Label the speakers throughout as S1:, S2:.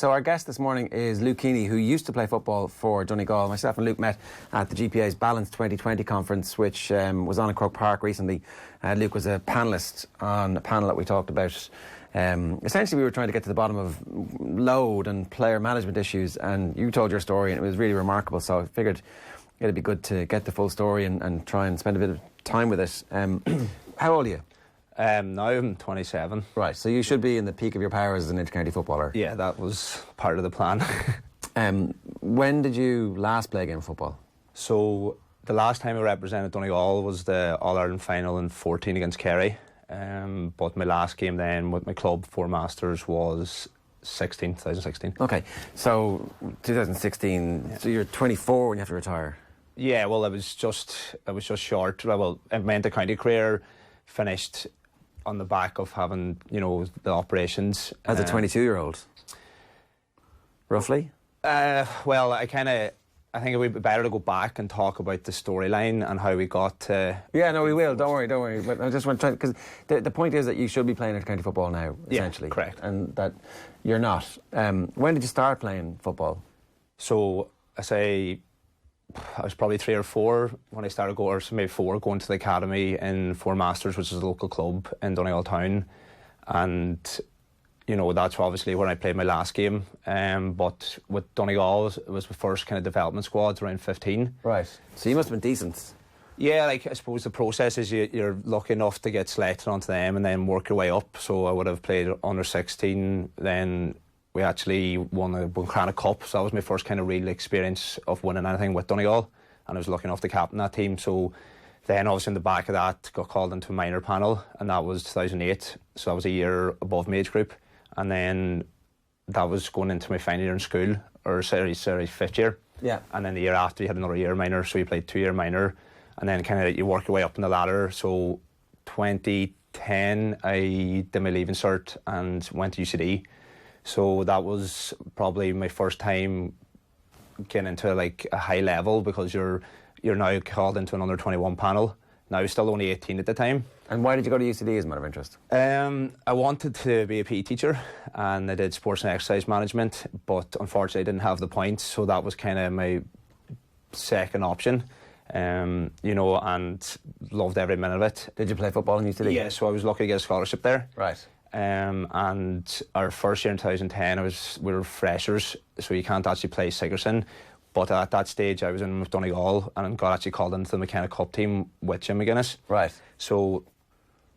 S1: so our guest this morning is Luke Keaney, who used to play football for Donegal. Myself and Luke met at the GPA's Balance 2020 conference, which was on in Croke Park recently. Luke was a panellist on a panel that we talked about. Essentially, we were trying to get to the bottom of load and player management issues, and you told your story, and it was really remarkable. So I figured it'd be good to get the full story and try and spend a bit of time with it. How old are you?
S2: Now I'm 27.
S1: Right, so you should be in the peak of your powers as an inter-county footballer.
S2: Yeah, that was part of the plan.
S1: When did you last play a game of football?
S2: So the last time I represented Donegal was the All-Ireland final in 14 against Kerry. But my last game then with my club, Four Masters, was 2016.
S1: Okay, so 2016, yeah. So you're 24 when you have to retire.
S2: Yeah, well, it was just short. Well, my inter-county career finished on the back of having, the operations.
S1: As a 22-year-old? Roughly?
S2: Well, I think it would be better to go back and talk about the storyline and how we got to...
S1: Yeah, no, we will. Don't worry. But I just want to try... Because the point is that you should be playing inter-county football now, essentially.
S2: Yeah, correct.
S1: And that you're not. When did you start playing football?
S2: So, I was probably 3 or 4 when I started going, or maybe 4, going to the academy in Four Masters, which is a local club in Donegal town. And, that's obviously where I played my last game. But with Donegal, it was the first kind of development squads, around 15.
S1: Right. So you must have been decent.
S2: Yeah, I suppose the process is you're lucky enough to get selected onto them and then work your way up. So I would have played under 16, then we actually won a Buncrana Cup, so that was my first kind of real experience of winning anything with Donegal, and I was lucky enough to captain that team. So then obviously in the back of that got called into a minor panel, and that was 2008, so that was a year above my age group, and then that was going into my final year in school, or sorry, 5th year.
S1: Yeah. And
S2: then the year after you had another year minor, so you played 2-year minor, and then kind of you work your way up in the ladder. So 2010 I did my leaving cert and went to UCD. So that was probably my first time getting into like a high level, because you're now called into an under 21 panel. Now I was still only 18 at the time.
S1: And why did you go to UCD as a matter of interest?
S2: I wanted to be a PE teacher, and I did sports and exercise management, but unfortunately I didn't have the points, so that was kind of my second option. And loved every minute of it.
S1: Did you play football in UCD?
S2: Yeah, so I was lucky to get a scholarship there.
S1: Right.
S2: And our first year in 2010, we were freshers, so you can't actually play Sigerson. But at that stage, I was in with Donegal and got actually called into the McKenna Cup team with Jim McGuinness.
S1: Right.
S2: So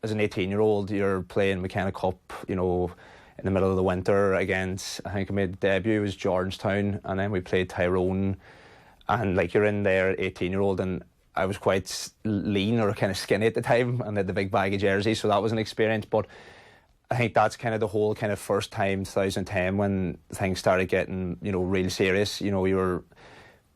S2: as an 18-year-old, you're playing McKenna Cup, in the middle of the winter against, I think I made the debut, was Georgetown, and then we played Tyrone. And you're in there, 18-year-old, and I was quite lean or kind of skinny at the time, and had the big baggy jersey, so that was an experience. But I think that's kind of the whole kind of first time, 2010, when things started getting, real serious. You were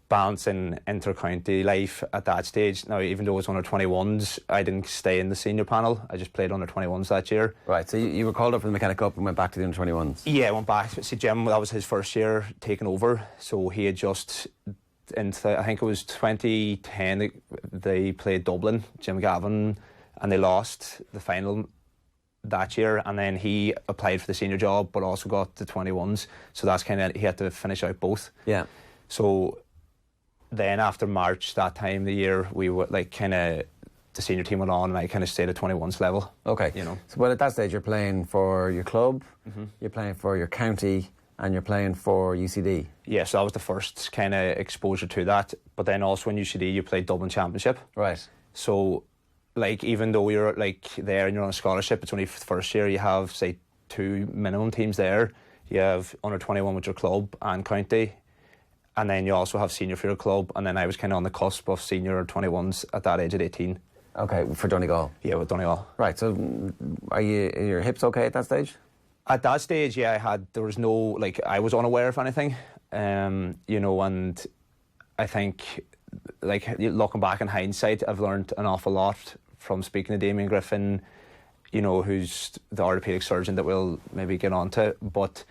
S2: balancing inter-county life at that stage. Now, even though it was under 21s, I didn't stay in the senior panel. I just played under 21s that year.
S1: Right, so you were called up for the McKenna Cup and went back to the under 21s?
S2: Yeah, I went back. See, Jim, that was his first year taking over, so he had just... I think it was 2010, they played Dublin, Jim Gavin, and they lost the final that year, and then he applied for the senior job but also got the 21s, so that's kind of, he had to finish out both.
S1: Yeah.
S2: So then after March, that time of the year, we were the senior team went on, and I kind of stayed at 21s level.
S1: Okay. So at that stage you're playing for your club, you're playing for your county, and you're playing for UCD?
S2: Yeah, so that was the first kind of exposure to that. But then also in UCD, you played Dublin Championship.
S1: Right.
S2: So, even though you're there and you're on a scholarship, it's only for the first year. You have, say, 2 minimum teams there. You have under 21 with your club and county, and then you also have senior for your club. And then I was kind of on the cusp of senior 21s at that age at 18.
S1: Okay, for Donegal?
S2: Yeah, with Donegal.
S1: Right. So, are your hips okay at that stage?
S2: At that stage, yeah, there was no, I was unaware of anything, and I think, looking back in hindsight, I've learned an awful lot from speaking to Damien Griffin, who's the orthopaedic surgeon that we'll maybe get onto, but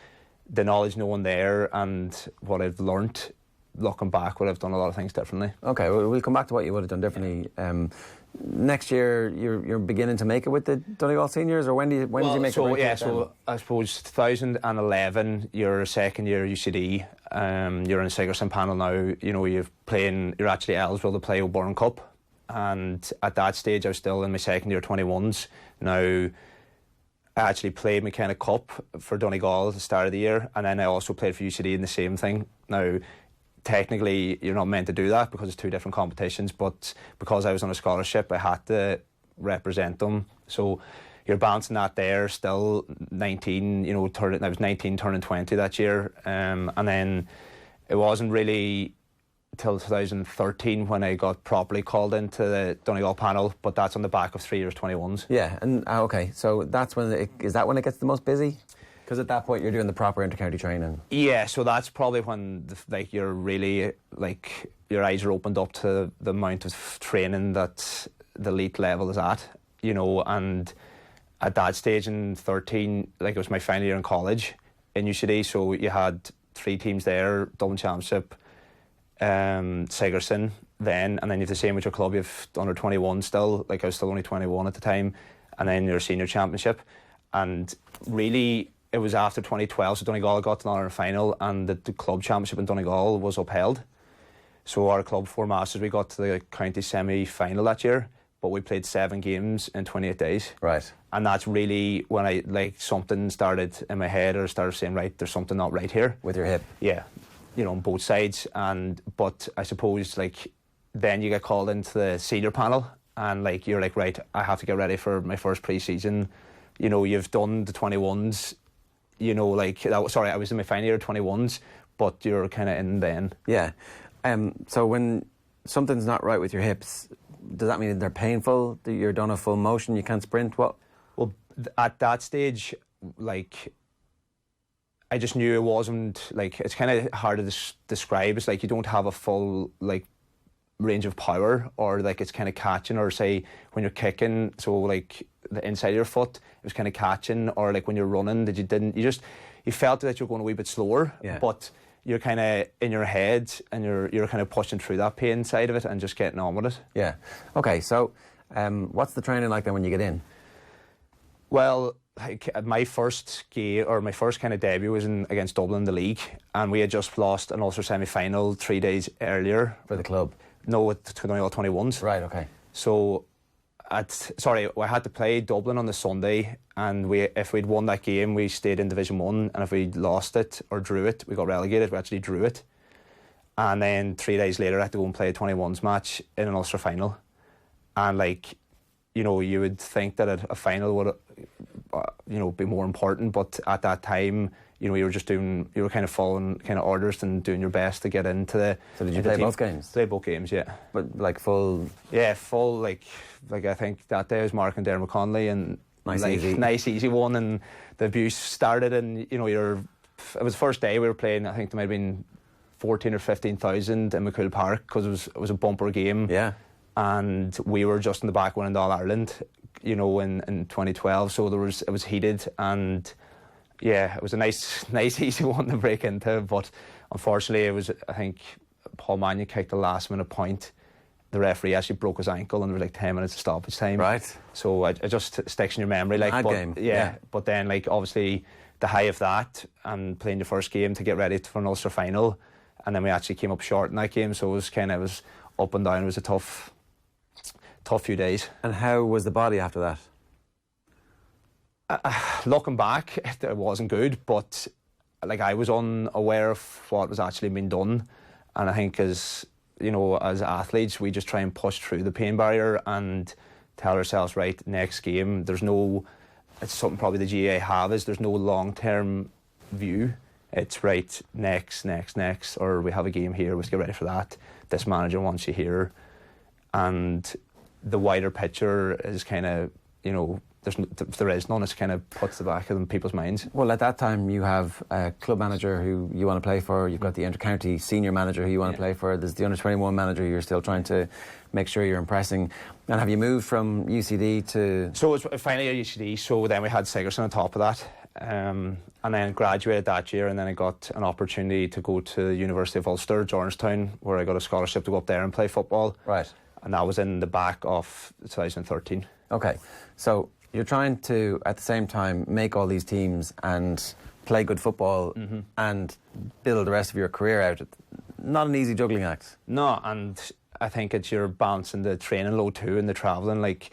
S2: the knowledge knowing there and what I've learnt, looking back, would have done a lot of things differently.
S1: Okay, well, we'll come back to what you would have done differently next year you're beginning to make it with the Donegal seniors, or when did you make it?
S2: So I suppose 2011, your second year UCD, you're in a Sigerson panel now. You know, you're actually eligible to play O'Byrne Cup, and at that stage I was still in my second year 21s. Now I actually played McKenna Cup for Donegal at the start of the year, and then I also played for UCD in the same thing. Now, technically, you're not meant to do that because it's two different competitions, but because I was on a scholarship, I had to represent them. So you're balancing that there, still 19, you know, I was 19 turning 20 that year. And then it wasn't really till 2013 when I got properly called into the Donegal panel, but that's on the back of 3 years 21s.
S1: Yeah, and okay, so that's when is that when it gets the most busy? Because at that point you're doing the proper inter-county training.
S2: Yeah, so that's probably when you're really your eyes are opened up to the amount of training that the elite level is at, you know. And at that stage in 13, it was my final year in college in UCD, so you had 3 teams there: Dublin Championship, Sigerson, then, and then you have the same with your club. You have under 21 still. I was still only 21 at the time, and then your senior championship. And really, it was after 2012, so Donegal got to another final, and the club championship in Donegal was upheld. So our club, 4 Masters, we got to the county semi-final that year, but we played 7 games in 28 days.
S1: Right.
S2: And that's really when something started in my head, or started saying, right, there's something not right here.
S1: With your hip?
S2: Yeah, you know, on both sides. But I suppose, then you get called into the senior panel, and you're right, I have to get ready for my first pre-season. You know, you've done the 21s. You know, I was in my final year of 21s, but you're kind of in then.
S1: Yeah. So when something's not right with your hips, does that mean they're painful? That you're done a full motion, you can't sprint? What?
S2: Well, at that stage, I just knew it wasn't, it's kind of hard to describe. It's you don't have a full, range of power, or it's kind of catching, or say when you're kicking, so the inside of your foot, it was kind of catching, or when you're running, you felt that you're going a wee bit slower,
S1: yeah.
S2: But you're kind of in your head, and you're kind of pushing through that pain side of it and just getting on with it.
S1: Yeah. Okay, so what's the training like then when you get in?
S2: Well, my first game, or my first kind of debut, was against Dublin in the league, and we had just lost an Ulster semi-final 3 days earlier.
S1: For the club?
S2: No, with Donegal 21s.
S1: Right, okay.
S2: So, I had to play Dublin on the Sunday, and if we'd won that game, we stayed in Division 1, and if we lost it or drew it, we got relegated. We actually drew it. And then 3 days later, I had to go and play a 21s match in an Ulster final. And, you know, you would think that a final would, be more important, but at that time, you know, you were kind of following kind of orders and doing your best to get into the.
S1: So did you play both games?
S2: Play both games, yeah.
S1: But full.
S2: Yeah, full. I think that day was Mark and Darren McConnelly, and nice easy one, and the abuse started, and you know it was the first day we were playing. I think there might have been 14 or 15,000 in McCool Park, because it was a bumper game.
S1: Yeah. And
S2: we were just in the back winning All Ireland, you know, in 2012. So it was heated, and yeah, it was a nice easy one to break into. But unfortunately, I think Paul Mannion kicked the last minute point. The referee actually broke his ankle, and there was 10 minutes of stoppage time.
S1: Right.
S2: So it just sticks in your memory.
S1: Game.
S2: Yeah. But then obviously the high of that, and playing your first game to get ready for an Ulster final, and then we actually came up short in that game. So it was up and down. It was a tough few days.
S1: And how was the body after that?
S2: Looking back, it wasn't good, but I was unaware of what was actually being done, and I think as athletes, we just try and push through the pain barrier and tell ourselves, right, next game, it's something probably the GAA have, is there's no long-term view. It's right, next, or we have a game here, let's get ready for that. This manager wants you here. And the wider picture is kind of, there is none, it's kind of puts the back of people's minds.
S1: Well, at that time, you have a club manager who you want to play for, you've got the inter-county senior manager who you want to play for, there's the under-21 manager you're still trying to make sure you're impressing. And have you moved from UCD to...
S2: So it was finally at UCD, so then we had Sigerson on top of that. And then graduated that year, and then I got an opportunity to go to the University of Ulster, Georgetown, where I got a scholarship to go up there and play football.
S1: Right.
S2: and that was in the back of 2013.
S1: Okay, so you're trying to, at the same time, make all these teams and play good football and build the rest of your career out. Not an easy juggling act.
S2: No, and I think it's you're balancing the training load too and the travelling. Like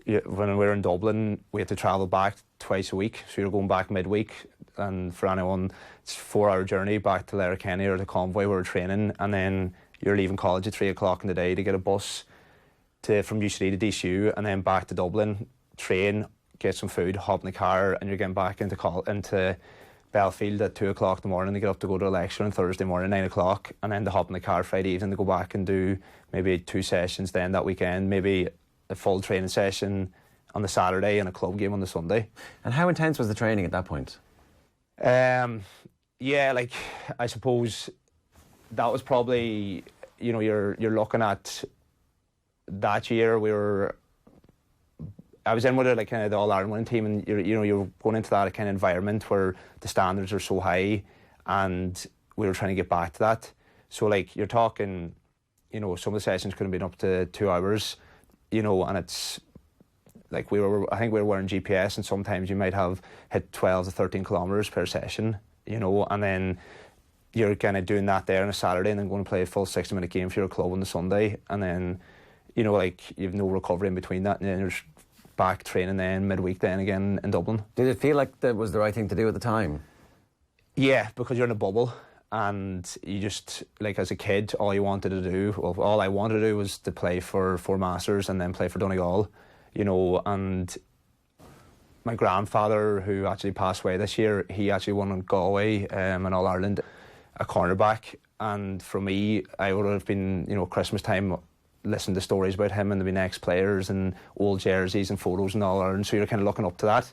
S2: when we were in Dublin, we had to travel back twice a week, so you're going back midweek, and for anyone, it's a 4-hour journey back to Keaney or the convoy where we're training, and then you're leaving college at 3 o'clock in the day to get a bus from UCD to DCU, and then back to Dublin, train, get some food, hop in the car, and you're getting back into Belfield at 2 o'clock in the morning to get up to go to a lecture on Thursday morning, 9 o'clock, and then to hop in the car Friday evening to go back and do maybe 2 sessions then that weekend, maybe a full training session on the Saturday and a club game on the Sunday.
S1: And how intense was the training at that point?
S2: Yeah, like I suppose that was probably, you know, you're looking at that year I was in with like kind of the All-Ireland winning team, and you're going into that kind of environment where the standards are so high, and we were trying to get back to that. So like you're talking, you know, some of the sessions could have been up to 2 hours, you know, and it's like I think we were wearing GPS, and sometimes you might have hit 12 to 13 kilometres per session, you know, and then you're kind of doing that there on a Saturday and then going to play a full 60-minute game for your club on the Sunday, and then, you know, like you've no recovery in between that, and then you're back training then midweek then again in Dublin.
S1: Did it feel like that was the right thing to do at the time?
S2: Yeah, because you're in a bubble, and you just, like as a kid, all I wanted to do was to play for Masters and then play for Donegal, you know. And my grandfather, who actually passed away this year, he actually won in Galway in All-Ireland, a cornerback, and for me, I would have been, you know, Christmas time, listening to stories about him and the next players and old jerseys and photos and All-Ireland, so you're kind of looking up to that.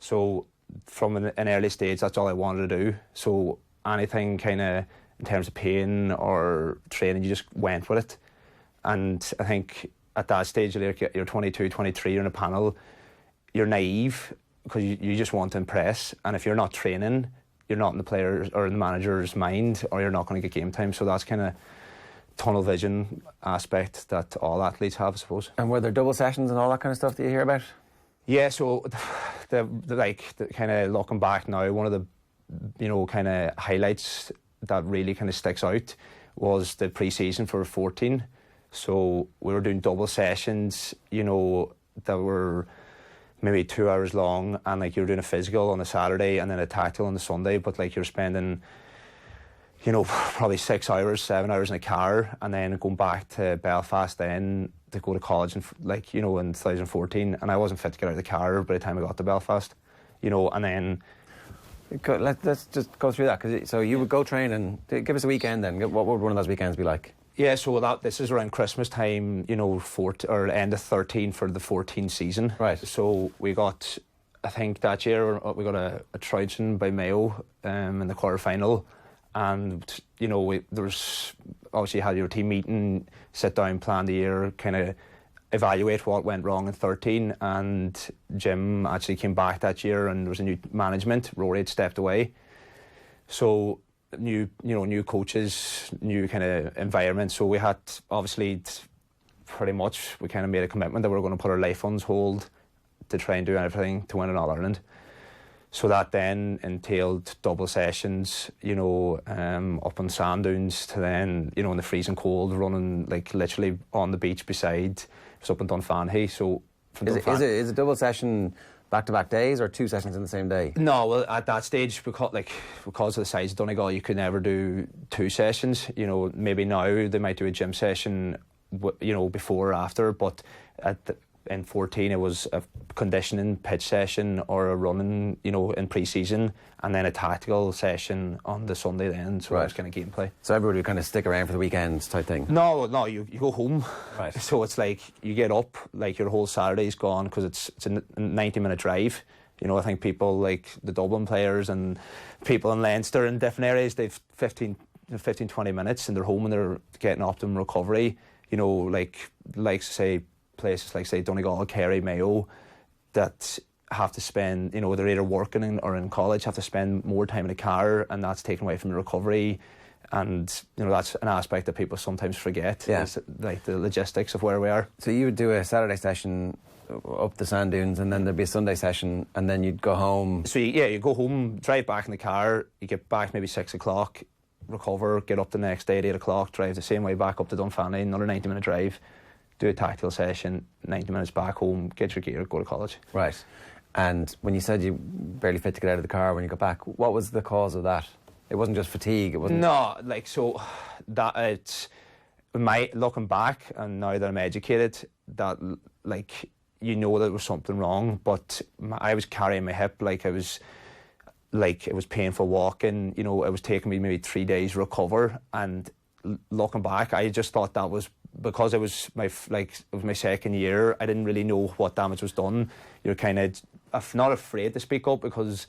S2: So from an early stage, that's all I wanted to do. So anything kind of in terms of pain or training, you just went with it. And I think at that stage, you're 22, 23, you're in a panel, you're naive because you just want to impress. And if you're not training, you're not in the player's or in the manager's mind, or you're not going to get game time. So that's kind of tunnel vision aspect that all athletes have, I suppose.
S1: And were there double sessions and all that kind of stuff that you hear about?
S2: Yeah, so the kind of looking back now, one of the, you know, kind of highlights that really kind of sticks out was the pre-season for 14. So we were doing double sessions, you know, that were maybe 2 hours long, and like you were doing a physical on a Saturday and then a tactical on the Sunday, but like you're spending, you know, probably 6 hours, 7 hours in a car, and then going back to Belfast then to go to college in 2014, and I wasn't fit to get out of the car by the time I got to Belfast, you know. And then
S1: let's just go through that, so you would go train, and give us a weekend then. What would one of those weekends be like?
S2: Yeah, so this is around Christmas time, you know, or end of 13 for the 14 season.
S1: Right.
S2: So we got, I think that year we got a Trojan by Mayo in the quarter-final. And, you know, there was obviously you had your team meeting, sit down, plan the year, kind of evaluate what went wrong in 13. And Jim actually came back that year, and there was a new management. Rory had stepped away. So new coaches, new kind of environment. So we had obviously pretty much, we kind of made a commitment that we were going to put our life on hold to try and do everything to win in All-Ireland. So that then entailed double sessions, you know, up on sand dunes, to then, you know, in the freezing cold, running like literally on the beach beside. It was up in Dunfanaghy. So
S1: is it double session back-to-back days, or 2 sessions in the same day?
S2: No, well, at that stage, because of the size of Donegal, you could never do 2 sessions. You know, maybe now they might do a gym session, you know, before or after, but in 14 it was a conditioning pitch session or a running, you know, in pre-season, and then a tactical session on the Sunday then, so
S1: right.
S2: It was kind of gameplay.
S1: So everybody would kind of stick around for the weekends type thing?
S2: No, you go home.
S1: Right.
S2: So it's like you get up, like your whole Saturday's gone, because it's a 90-minute drive. You know, I think people like the Dublin players and people in Leinster and different areas, they've 15-20 minutes and they're home and they're getting optimum recovery. You know, like say places like say Donegal, Kerry, Mayo, that have to spend, you know, they're either working or in college, have to spend more time in a car, and that's taken away from the recovery. And, you know, that's an aspect that people sometimes forget,
S1: Yeah.
S2: is like the logistics of where we are.
S1: So you would do a Saturday session up the sand dunes, and then there'd be a Sunday session, and then you'd go home.
S2: So, you go home, drive back in the car, you get back maybe 6 o'clock, recover, get up the next day at 8 o'clock, drive the same way back up to Dunfanny, another 90-minute drive, do a tactical session, 90 minutes back home, get your gear, go to college.
S1: Right. And when you said you barely fit to get out of the car when you got back, what was the cause of that? It wasn't just fatigue, it wasn't...
S2: No, like, so, that it's... looking back, and now that I'm educated, that, like, you know there was something wrong, but I was carrying my hip, like, it was painful walking, you know, it was taking me maybe 3 days to recover, and looking back, I just thought that was because it was my second year. I didn't really know what damage was done. You're kind of not afraid to speak up because,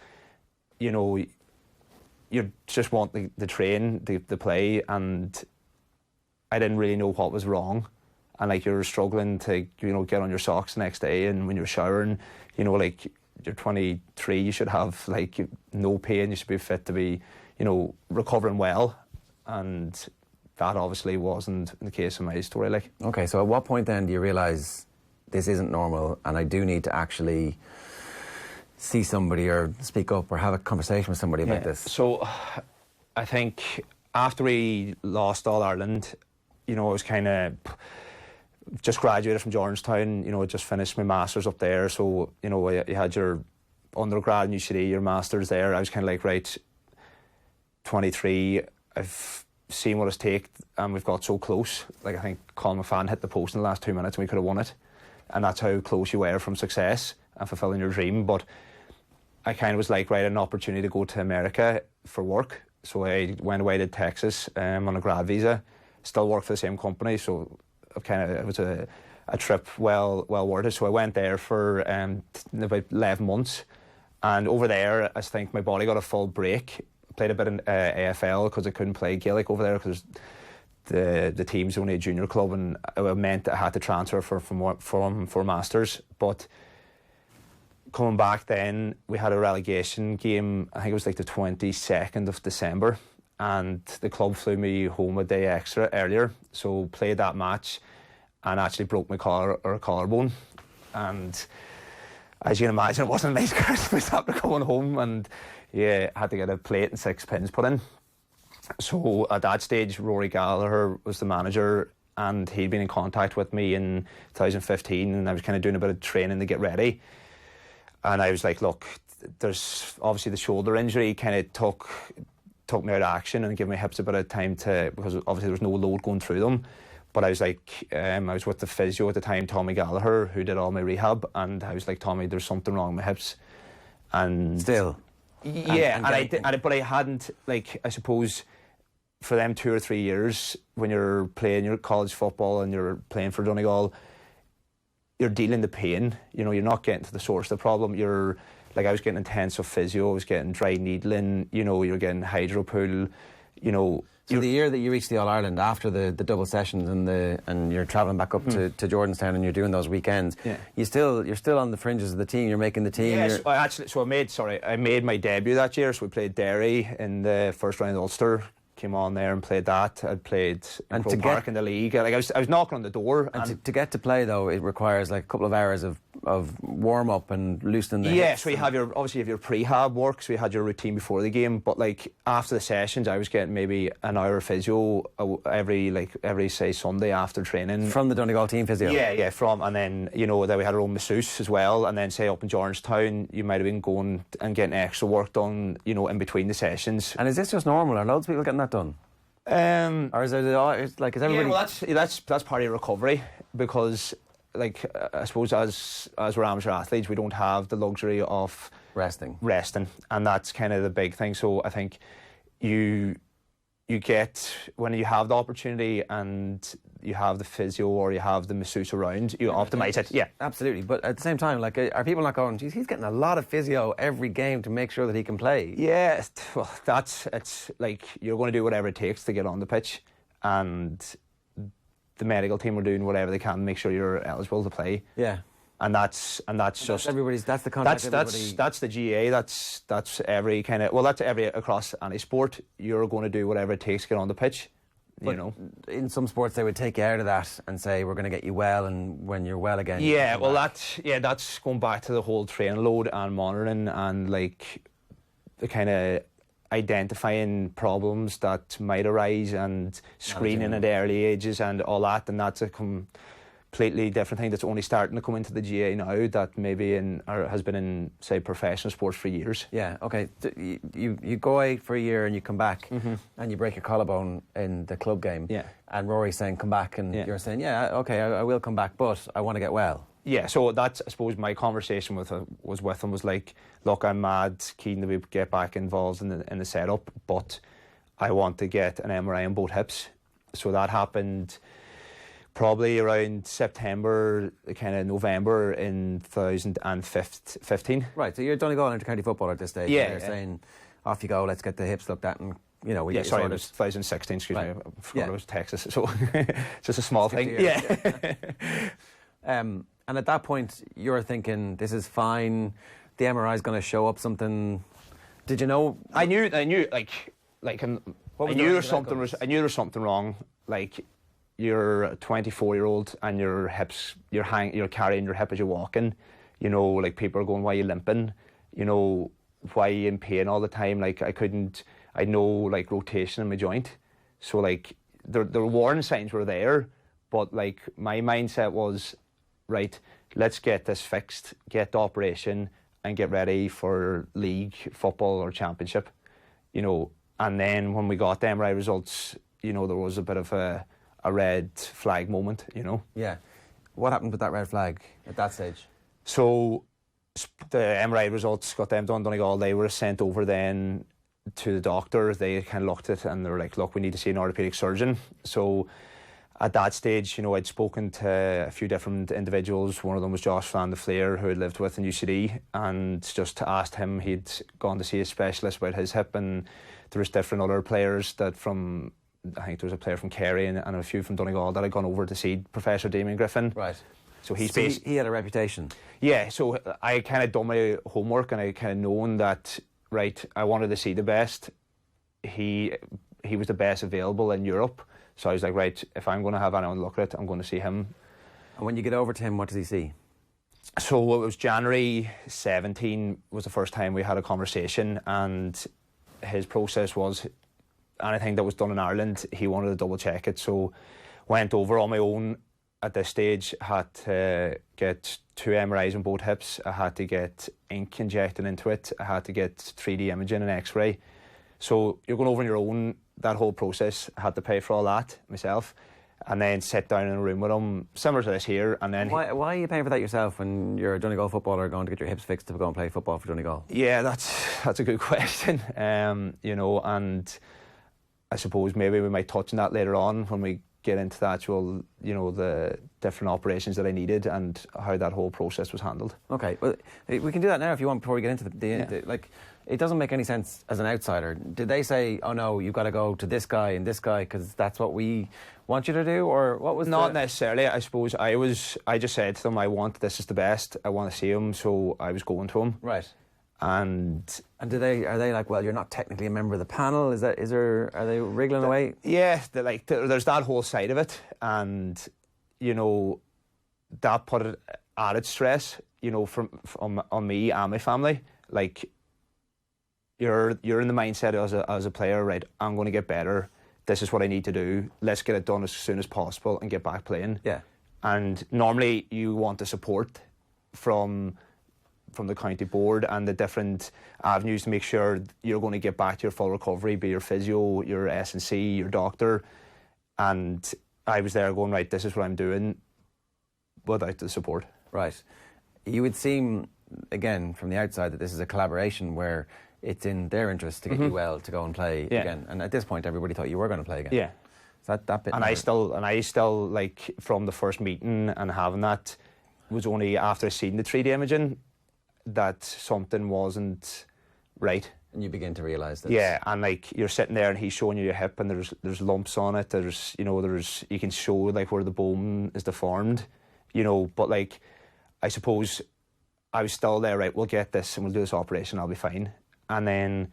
S2: you know, you just want the train, the play, and I didn't really know what was wrong. And like you're struggling to, you know, get on your socks the next day, and when you're showering, you know, like you're 23, you should have like no pain, you should be fit to be, you know, recovering well. And that obviously wasn't the case in my story. Like,
S1: okay, so at what point then do you realise this isn't normal and I do need to actually see somebody or speak up or have a conversation with somebody about this?
S2: So I think after we lost All Ireland, you know, I was kind of just graduated from Georgetown, you know, just finished my masters up there. So, you know, you had your undergrad in UCD, your masters there. I was kind of like, right, 23, I've seen what it's taken, and we've got so close. Like, I think Colin McFadden hit the post in the last 2 minutes and we could have won it. And that's how close you were from success and fulfilling your dream. But I kind of was like, right, an opportunity to go to America for work. So I went away to Texas on a grad visa, still work for the same company. So it was a trip well worth it. So I went there for about 11 months. And over there, I think my body got a full break. Played a bit in AFL because I couldn't play Gaelic over there because the team's only a junior club, and it meant I had to transfer for masters. But coming back then, we had a relegation game, I think it was like the 22nd of December, and the club flew me home a day extra earlier, so played that match and actually broke my collarbone. And as you can imagine, it wasn't a nice Christmas after coming home, and yeah, had to get a plate and 6 pins put in. So at that stage, Rory Gallagher was the manager, and he'd been in contact with me in 2015, and I was kind of doing a bit of training to get ready. And I was like, look, there's obviously the shoulder injury kind of took me out of action and gave my hips a bit of time to, because obviously there was no load going through them. But I was like, I was with the physio at the time, Tommy Gallagher, who did all my rehab, and I was like, Tommy, there's something wrong with my hips. And
S1: still?
S2: Yeah, but I hadn't, like, I suppose, for them 2 or 3 years, when you're playing your college football and you're playing for Donegal, you're dealing the pain. You know, you're not getting to the source of the problem. You're, like, I was getting intensive physio, I was getting dry needling, you know, you're getting hydropool, you know.
S1: So the year that you reached the All-Ireland, after the double sessions and you're travelling back up to Jordanstown and you're doing those weekends,
S2: yeah.
S1: you're still on the fringes of the team, you're making the team.
S2: Yes, I made my debut that year, so we played Derry in the first round of Ulster, came on there and played that. I'd played in Croke Park in the league. Like, I was knocking on the door.
S1: And to get to play, though, it requires like a couple of hours of warm-up and loosening the hips.
S2: So you have your prehab work, so you had your routine before the game, but like after the sessions I was getting maybe an hour of physio every say Sunday after training.
S1: From the Donegal team physio?
S2: Yeah, and then, you know, then we had our own masseuse as well, and then say up in Georgetown you might have been going and getting extra work done, you know, in between the sessions.
S1: And is this just normal? Are loads of people getting that done? Or is everybody...
S2: Yeah, well, that's part of your recovery, because like, I suppose as we're amateur athletes, we don't have the luxury of
S1: resting,
S2: and that's kind of the big thing. So I think you get, when you have the opportunity and you have the physio or you have the masseuse around, you optimise it. Yeah,
S1: absolutely. But at the same time, like, are people not going, geez, he's getting a lot of physio every game to make sure that he can play?
S2: Yeah, well, it's like, you're going to do whatever it takes to get on the pitch, and the medical team are doing whatever they can to make sure you're eligible to play.
S1: Yeah.
S2: And that's just
S1: everybody's. That's the contact.
S2: That's the GAA. That's every kind of, well, that's every across any sport. You're going to do whatever it takes to get on the pitch.
S1: But in some sports they would take you out of that and say we're going to get you well, and when you're well again.
S2: Yeah, well, that's going back to the whole training load and monitoring and like the kind of identifying problems that might arise and screening at early ages and all that, and that's a completely different thing that's only starting to come into the GAA now, that maybe has been in, say, professional sports for years.
S1: Yeah, okay. You go out for a year and you come back and you break your collarbone in the club game.
S2: Yeah.
S1: And Rory's saying come back, and you're saying, yeah, okay, I will come back, but I want to get well.
S2: Yeah, so that's, I suppose, my conversation was with him was like, look, I'm mad keen that we get back involved in the setup, but I want to get an MRI on both hips. So that happened probably around September, kind of November in 2015.
S1: Right, so you're Donegal inter-county footballer at this stage.
S2: Yeah,
S1: and they're saying, off you go, let's get the hips looked at, and we get
S2: sorry,
S1: sorted.
S2: it was 2016. Excuse me, I forgot it was Texas. So just a small thing.
S1: Yeah. And at that point, you're thinking, this is fine. The MRI is going to show up something. Did you know?
S2: I knew, like, I knew there was something wrong. Like, you're a 24-year-old and your hips, you're carrying your hip as you're walking. Like, people are going, why are you limping? Why are you in pain all the time? Like, I know, like, rotation in my joint. So, like, the warning signs were there, but, like, my mindset was, right, let's get this fixed, get the operation, and get ready for league, football, or championship. And then when we got the MRI results, there was a bit of a red flag moment,
S1: Yeah. What happened with that red flag at that stage?
S2: So the MRI results, got them done, Donegal. They were sent over then to the doctor. They kind of looked at it and they were like, look, we need to see an orthopaedic surgeon. So at that stage, I'd spoken to a few different individuals. One of them was Josh Van de Fleer, who had lived with in UCD, and just asked him, he'd gone to see a specialist about his hip, and there was different other players I think there was a player from Keaney and a few from Donegal that had gone over to see Professor Damien Griffin.
S1: Right.
S2: So
S1: he had a reputation.
S2: Yeah, so I kind of done my homework and I kind of known that, right, I wanted to see the best. He was the best available in Europe. So I was like, right, if I'm going to have anyone look at it, I'm going to see him.
S1: And when you get over to him, what does he see?
S2: So it was January 17 was the first time we had a conversation, and his process was anything that was done in Ireland, he wanted to double check it. So went over on my own at this stage, had to get 2 MRIs on both hips. I had to get ink injected into it. I had to get 3D imaging and X-ray. So you're going over on your own. That whole process, I had to pay for all that myself, and then sit down in a room with him, similar to this here. And then
S1: why are you paying for that yourself when you're a Donegal footballer going to get your hips fixed to go and play football for Donegal?
S2: Yeah, that's a good question. And I suppose maybe we might touch on that later on when we get into the actual, the different operations that I needed and how that whole process was handled. Okay,
S1: well, we can do that now if you want before we get into the like. It doesn't make any sense as an outsider. Did they say, oh no, you've got to go to this guy and this guy because that's what we want you to do, or what was?
S2: Not necessarily. I suppose I just said to them, this is the best. I want to see him, so I was going to him.
S1: Right.
S2: And
S1: are they like, well, you're not technically a member of the panel? Are they wriggling away?
S2: Yeah, there's that whole side of it, and that put added stress, on me and my family. Like, you're in the mindset as a player, right? I'm going to get better. This is what I need to do. Let's get it done as soon as possible and get back playing.
S1: Yeah.
S2: And normally you want the support from the county board and the different avenues to make sure you're going to get back to your full recovery, be your physio, your S&C, your doctor. And I was there going, right, this is what I'm doing, without the support.
S1: Right. You would seem, again, from the outside, that this is a collaboration where it's in their interest to get you well to go and play again. And at this point, everybody thought you were going to play again.
S2: Yeah.
S1: So that bit.
S2: And I still, like, from the first meeting and having that, was only after seeing the 3D imaging that something wasn't right.
S1: And you begin to realise that.
S2: Yeah, and like you're sitting there and he's showing you your hip and there's lumps on it. You can show like where the bone is deformed. But like I suppose I was still there, right, we'll get this and we'll do this operation, I'll be fine. And then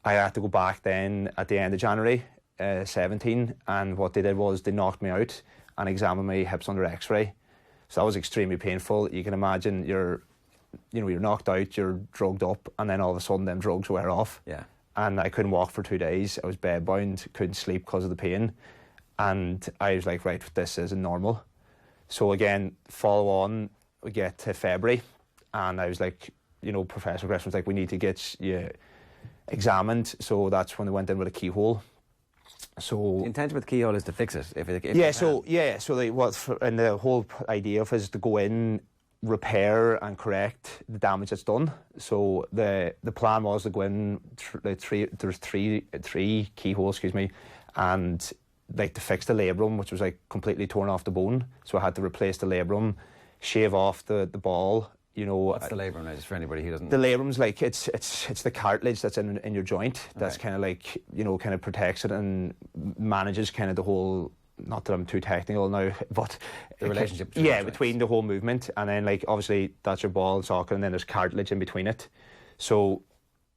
S2: I had to go back then at the end of January 17, and what they did was they knocked me out and examined my hips under x-ray. So that was extremely painful. You can imagine you're knocked out, you're drugged up, and then all of a sudden them drugs wear off.
S1: Yeah.
S2: And I couldn't walk for 2 days. I was bedbound, couldn't sleep because of the pain. And I was like, right, this isn't normal. So again, follow on, we get to February, and I was like, Professor Gresham was like, we need to get you examined. So that's when they went in with a keyhole. So
S1: the intention with the keyhole is to fix it.
S2: And the whole idea of it is to go in, repair and correct the damage that's done. So the plan was to go in, there's three keyholes, and like to fix the labrum, which was like completely torn off the bone. So I had to replace the labrum, shave off the ball.
S1: What's the labrum now, just for anybody who doesn't?
S2: The labrum's like it's the cartilage that's in your joint that's kind of like kind of protects it and manages kind of the whole. Not that I'm too technical now, but
S1: the relationship
S2: between the whole movement, and then like obviously that's your ball and socket, and then there's cartilage in between it. So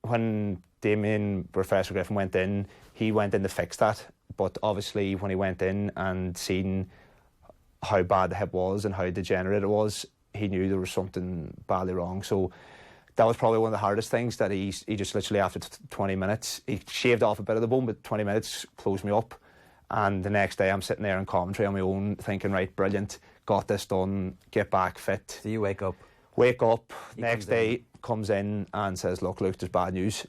S2: when Professor Griffin went in, he went in to fix that. But obviously when he went in and seen how bad the hip was and how degenerate it was, he knew there was something badly wrong. So that was probably one of the hardest things, that he just literally after 20 minutes, he shaved off a bit of the bone, but 20 minutes closed me up. And the next day I'm sitting there in commentary on my own thinking, right, brilliant, got this done, get back fit.
S1: So you wake up,
S2: next day comes in and says, look, Luke, there's bad news.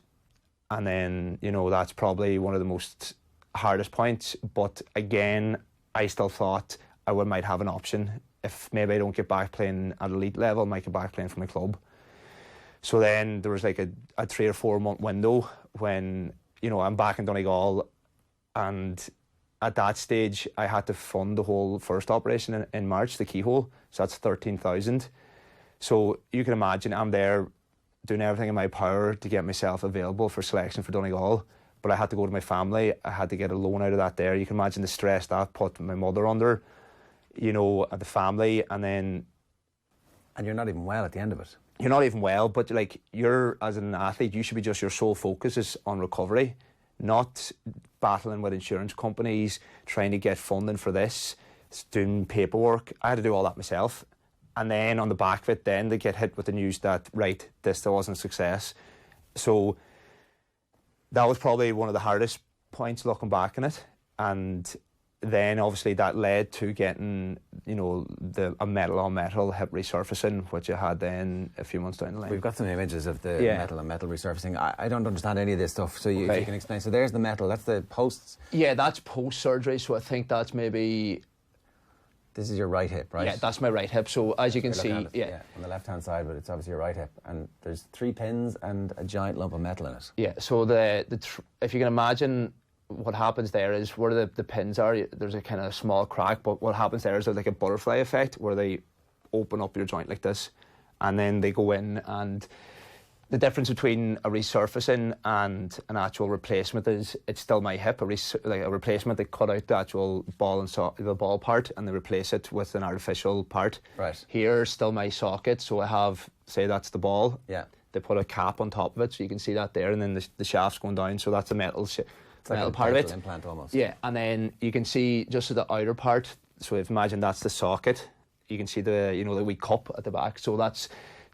S2: And then, that's probably one of the most hardest points. But again, I still thought I might have an option. If maybe I don't get back playing at elite level, I might get back playing for my club. So then there was like a 3 or 4 month window when, I'm back in Donegal, and at that stage, I had to fund the whole first operation in March, the keyhole. So that's 13,000. So you can imagine I'm there doing everything in my power to get myself available for selection for Donegal. But I had to go to my family. I had to get a loan out of that there. You can imagine the stress that put my mother under, the family, and then...
S1: And you're not even well at the end of it.
S2: You're not even well, but like as an athlete, you should be just, your sole focus is on recovery, not battling with insurance companies, trying to get funding for this, doing paperwork. I had to do all that myself. And then on the back of it, then they get hit with the news that, right, this wasn't a success. So that was probably one of the hardest points looking back on it. And then obviously that led to getting, a metal on metal hip resurfacing, which I had then a few months down the line.
S1: We've got some images of the metal on metal resurfacing. I don't understand any of this stuff, so if you can explain. So there's the metal, that's the posts.
S2: Yeah, that's post-surgery, so I think that's maybe...
S1: This is your right hip, right?
S2: Yeah, that's my right hip. So as you can see, on
S1: the left-hand side, but it's obviously your right hip, and there's 3 pins and a giant lump of metal in it.
S2: Yeah. So if you can imagine, what happens there is where the pins are, there's a kind of small crack, but what happens there is there's like a butterfly effect where they open up your joint like this, and then they go in, and the difference between a resurfacing and an actual replacement is it's still my hip. A replacement, they cut out the actual ball the ball part, and they replace it with an artificial part.
S1: Right.
S2: Here, still my socket, so I have, say that's the ball.
S1: Yeah.
S2: They put a cap on top of it, so you can see that there, and then the shaft's going down, so that's a metal
S1: like a
S2: part of it.
S1: Implant almost.
S2: Yeah, and then you can see just the outer part. So if imagine that's the socket, you can see the the wee cup at the back. So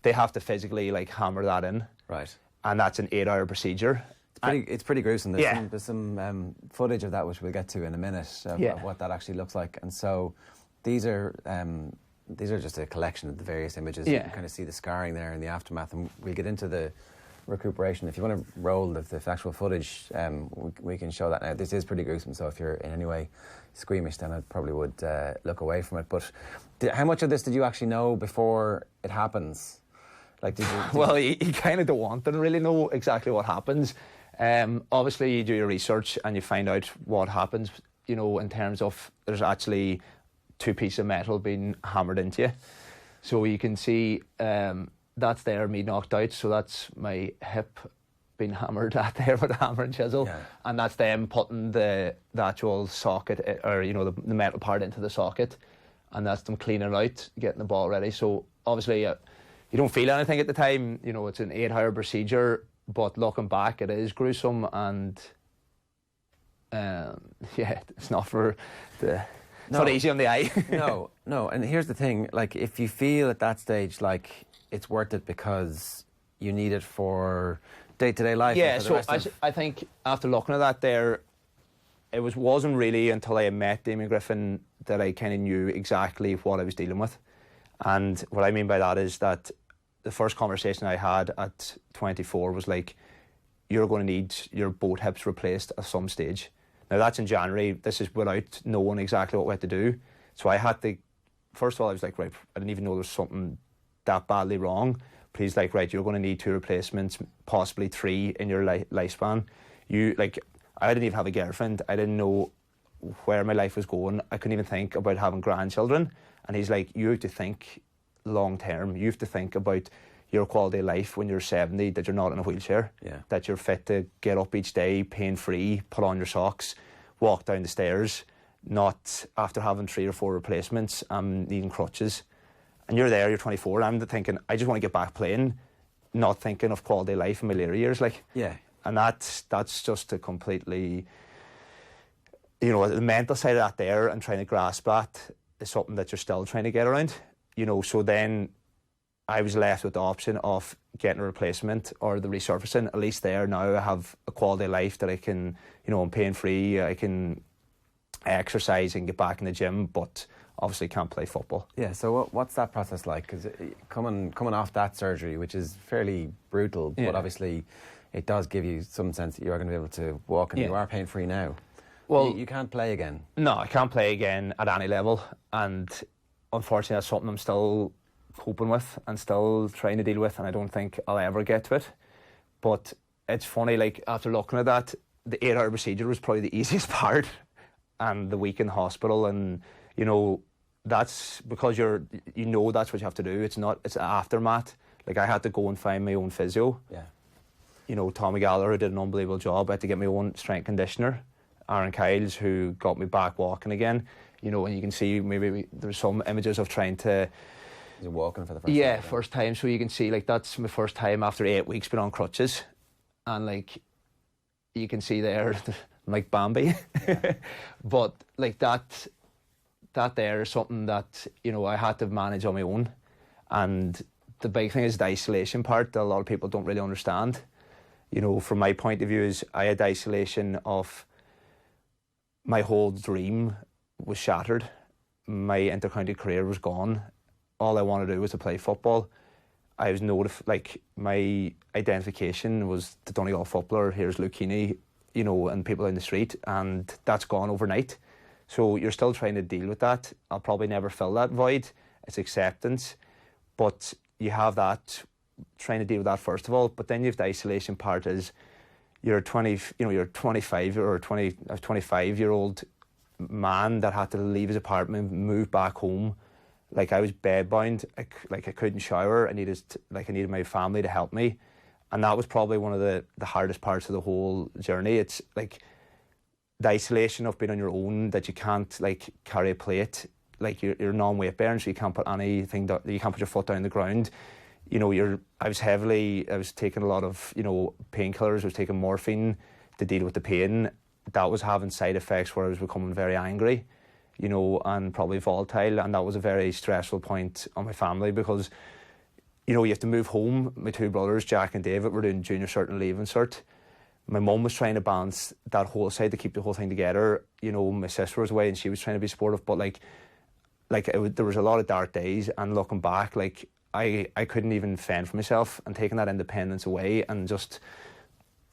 S2: they have to physically hammer that in.
S1: Right.
S2: And that's an 8-hour procedure.
S1: It's pretty gruesome. There's some footage of that which we'll get to in a minute of what that actually looks like. And so these are just a collection of the various images. You can kind of see the scarring there in the aftermath, and we'll get into the recuperation. If you want to roll the actual footage, we can show that now. This is pretty gruesome, so if you're in any way squeamish, then I probably would look away from it. But how much of this did you actually know before it happens? Well,
S2: you kind of don't want to really know exactly what happens. Obviously, you do your research and you find out what happens, in terms of there's actually 2 pieces of metal being hammered into you. So you can see that's there, me knocked out. So that's my hip being hammered at there with a hammer and chisel. Yeah. And that's them putting the actual socket, or, the metal part into the socket. And that's them cleaning it out, getting the ball ready. So obviously you don't feel anything at the time. You know, it's an 8-hour procedure, but looking back, it is gruesome, and yeah, it's not for the. It's not easy on the eye.
S1: No. And here's the thing: like, if you feel at that stage like it's worth it because you need it for day-to-day life.
S2: Yeah. So I think after looking at that, there, it wasn't really until I met Damien Griffin that I kind of knew exactly what I was dealing with. And what I mean by that is that the first conversation I had at 24 was like, you're going to need your both hips replaced at some stage. Now that's in January. This is without knowing exactly what we had to do. So I had to, first of all, I was like, right, I didn't even know there was something that badly wrong. But he's like, right, you're going to need 2 replacements, possibly 3 in your lifespan. I didn't even have a girlfriend. I didn't know where my life was going. I couldn't even think about having grandchildren. And he's like, you have to think long term. You have to think about your quality of life when you're 70, that you're not in a wheelchair, that you're fit to get up each day, pain-free, put on your socks, walk down the stairs, not after having 3 or 4 replacements, needing crutches. And you're there, you're 24, and I'm thinking, I just want to get back playing, not thinking of quality of life in my later years. And that's just a completely, you know, the mental side of that there, and trying to grasp that is something that you're still trying to get around, you know. So then I was left with the option of getting a replacement or the resurfacing. At least there now I have a quality of life that I can, you know, I'm pain free, I can exercise and get back in the gym, but obviously can't play football.
S1: Yeah, so what's that process like? Because coming off that surgery, which is fairly brutal, but obviously it does give you some sense that you are going to be able to walk, and you are pain free now. Well, you can't play again.
S2: No, I can't play again at any level, and unfortunately that's something I'm still coping with and still trying to deal with, and I don't think I'll ever get to it. But it's funny, like, after looking at that, the 8-hour procedure was probably the easiest part, and the week in hospital, and you know, that's because you know that's what you have to do. It's an aftermath. Like, I had to go and find my own physio.
S1: Yeah.
S2: You know, Tommy Gallagher, who did an unbelievable job. I had to get my own strength conditioner. Aaron Kyles, who got me back walking again. You know, and you can see maybe there's some images of trying to.
S1: You're walking for the first time.
S2: Yeah, first time. So you can see, like, that's my first time after 8 weeks being on crutches, and like, you can see there, I'm like Bambi. Yeah. But like that there is something that, you know, I had to manage on my own. And the big thing is the isolation part that a lot of people don't really understand. You know, from my point of view, is I had isolation of my whole dream was shattered. My intercounty career was gone. All I wanted to do was to play football. I was like, my identification was the Donegal footballer. Here's Luke Keaney, you know, and people in the street, and that's gone overnight. So you're still trying to deal with that. I'll probably never fill that void. It's acceptance, but you have that, trying to deal with that first of all. But then you have the isolation part. Is you're 25-year-old man that had to leave his apartment, move back home. Like, I was bedbound. I couldn't shower. I needed my family to help me, and that was probably one of the hardest parts of the whole journey. It's like the isolation of being on your own, that you can't like carry a plate, like you're non-weight bearing, so you can't put anything that you can't put your foot down the ground. You know, I was taking a lot of, you know, painkillers. I was taking morphine to deal with the pain. That was having side effects where I was becoming very angry, you know, and probably volatile, and that was a very stressful point on my family, because, you know, you have to move home. My 2 brothers, Jack and David, were doing junior cert and leaving cert. My mum was trying to balance that whole side to keep the whole thing together. You know, my sister was away and she was trying to be supportive, but there was a lot of dark days, and looking back, like, I couldn't even fend for myself, and taking that independence away, and just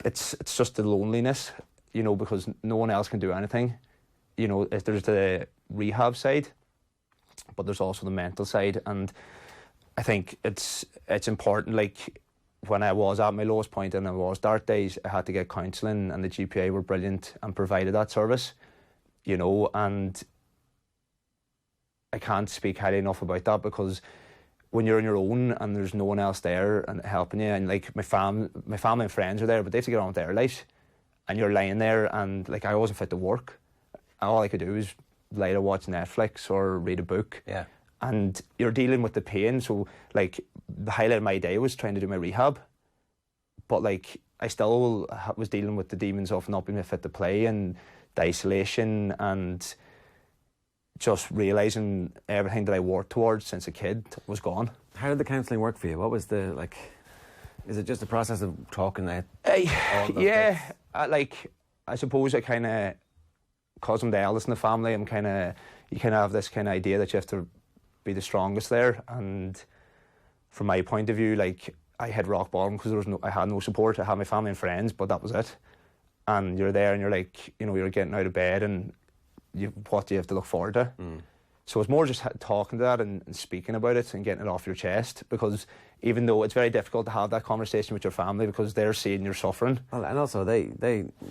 S2: it's just the loneliness, you know, because no one else can do anything. You know, there's the rehab side, but there's also the mental side, and I think it's important. Like, when I was at my lowest point and I was dark days, I had to get counselling, and the GPA were brilliant and provided that service, you know, and I can't speak highly enough about that, because when you're on your own and there's no one else there and helping you, and like my family and friends are there, but they have to get on with their lives, and you're lying there, and like, I wasn't fit to work. All I could do was lie to watch Netflix or read a book.
S1: Yeah.
S2: and you're dealing with the pain. So like the highlight of my day was trying to do my rehab, but like I still was dealing with the demons of not being fit to play and the isolation and just realising everything that I worked towards since a kid was gone.
S1: How did the counselling work for you? What was the, like, is it just a process of talking out?
S2: Yeah, I suppose I kind of, because I'm the eldest in the family, you kind of have this kind of idea that you have to be the strongest there. And from my point of view, like, I hit rock bottom because I had no support. I had my family and friends, but that was it. And you're there and you're like, you know, you're getting out of bed and what do you have to look forward to? So it's more just talking to that and speaking about it and getting it off your chest, because even though it's very difficult to have that conversation with your family because they're seeing you're suffering.
S1: Well, and also they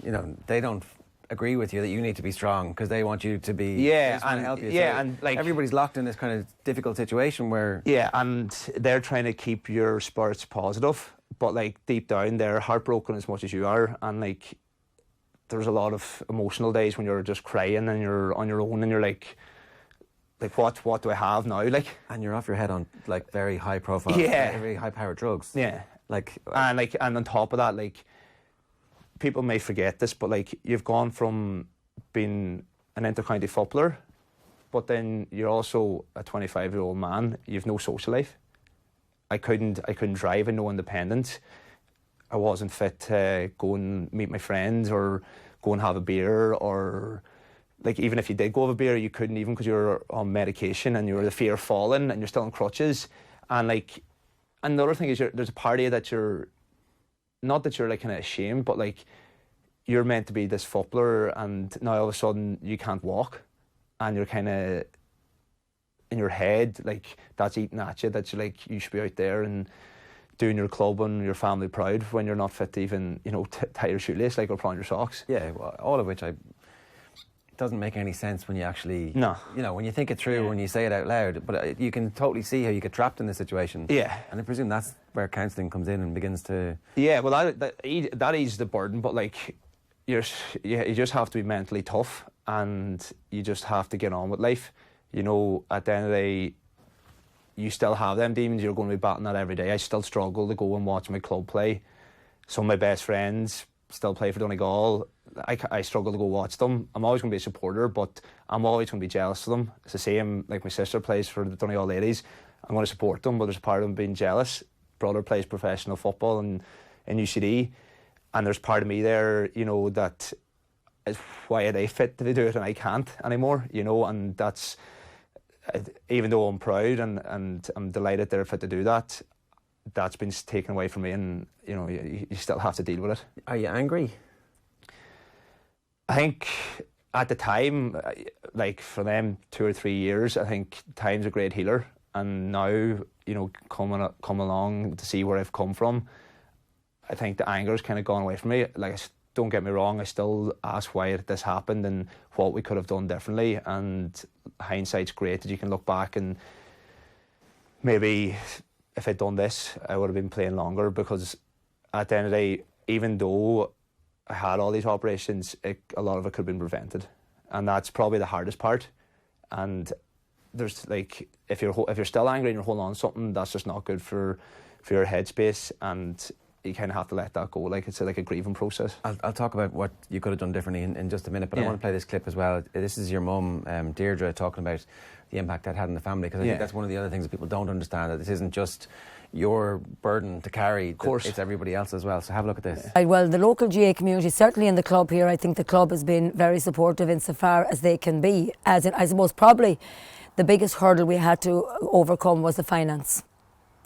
S1: you know, they don't agree with you that you need to be strong because they want you to be, and help you.
S2: Yeah,
S1: so
S2: and like
S1: everybody's locked in this kind of difficult situation where
S2: and they're trying to keep your spirits positive, but like deep down they're heartbroken as much as you are, and like there's a lot of emotional days when you're just crying and you're on your own and you're like what do I have now, like, and
S1: you're off your head on like very high profile, very high powered drugs,
S2: and on top of that, like, people may forget this, but like you've gone from being an inter-county footballer, but then you're also a 25-year-old man. You've no social life. I couldn't drive and no independence. I wasn't fit to go and meet my friends or go and have a beer, or like even if you did go have a beer, you couldn't, even because you're on medication and you're the fear of falling and you're still on crutches. And like, and the other thing is there's a part of you that you're, not that you're like kind of ashamed, but like you're meant to be this footballer and now all of a sudden you can't walk and you're kind of in your head, like that's eating at you, that you're like, you should be out there and doing your club and your family proud when you're not fit to even, you know, tie your shoelace, like, or put on your socks.
S1: Yeah, well, all of which doesn't make any sense when you actually, you know, when you think it through, when you say it out loud, but you can totally see how you get trapped in this situation.
S2: Yeah.
S1: And I presume that's where counselling comes in and begins to...
S2: Yeah, well, that eases the burden, but like, you just have to be mentally tough and you just have to get on with life. You know, at the end of the day, you still have them demons, you're going to be battling that every day. I still struggle to go and watch my club play. Some of my best friends still play for Donegal. I struggle to go watch them. I'm always going to be a supporter, but I'm always going to be jealous of them. It's the same, like my sister plays for the Donegal ladies. I'm going to support them, but there's a part of them being jealous. Brother plays professional football in UCD, and there's part of me there, you know, that is, why are they fit to do it and I can't anymore, you know, and that's, even though I'm proud and I'm delighted they're fit to do that, that's been taken away from me, and you know, you still have to deal with it.
S1: Are you angry?
S2: I think at the time, like for them 2 or 3 years, I think time's a great healer, and now, you know, come along to see where I've come from, I think the anger's kind of gone away from me. Like, don't get me wrong, I still ask why this happened and what we could have done differently, and hindsight's great that you can look back and maybe if I'd done this, I would have been playing longer, because at the end of the day, even though I had all these operations, a lot of it could have been prevented, and that's probably the hardest part. And there's like, if you're still angry and you're holding on to something, that's just not good for your headspace, and you kind of have to let that go. Like, it's like a grieving process.
S1: I'll talk about what you could have done differently in just a minute, but I want to play this clip as well. This is your mum, Deirdre, talking about the impact that had on the family, because I think that's one of the other things that people don't understand, that this isn't just your burden to carry, of course, it's everybody else as well. So have a look at this.
S3: Well, the local GA community, certainly in the club here, I think the club has been very supportive insofar as they can be. As in, I suppose probably the biggest hurdle we had to overcome was the finance.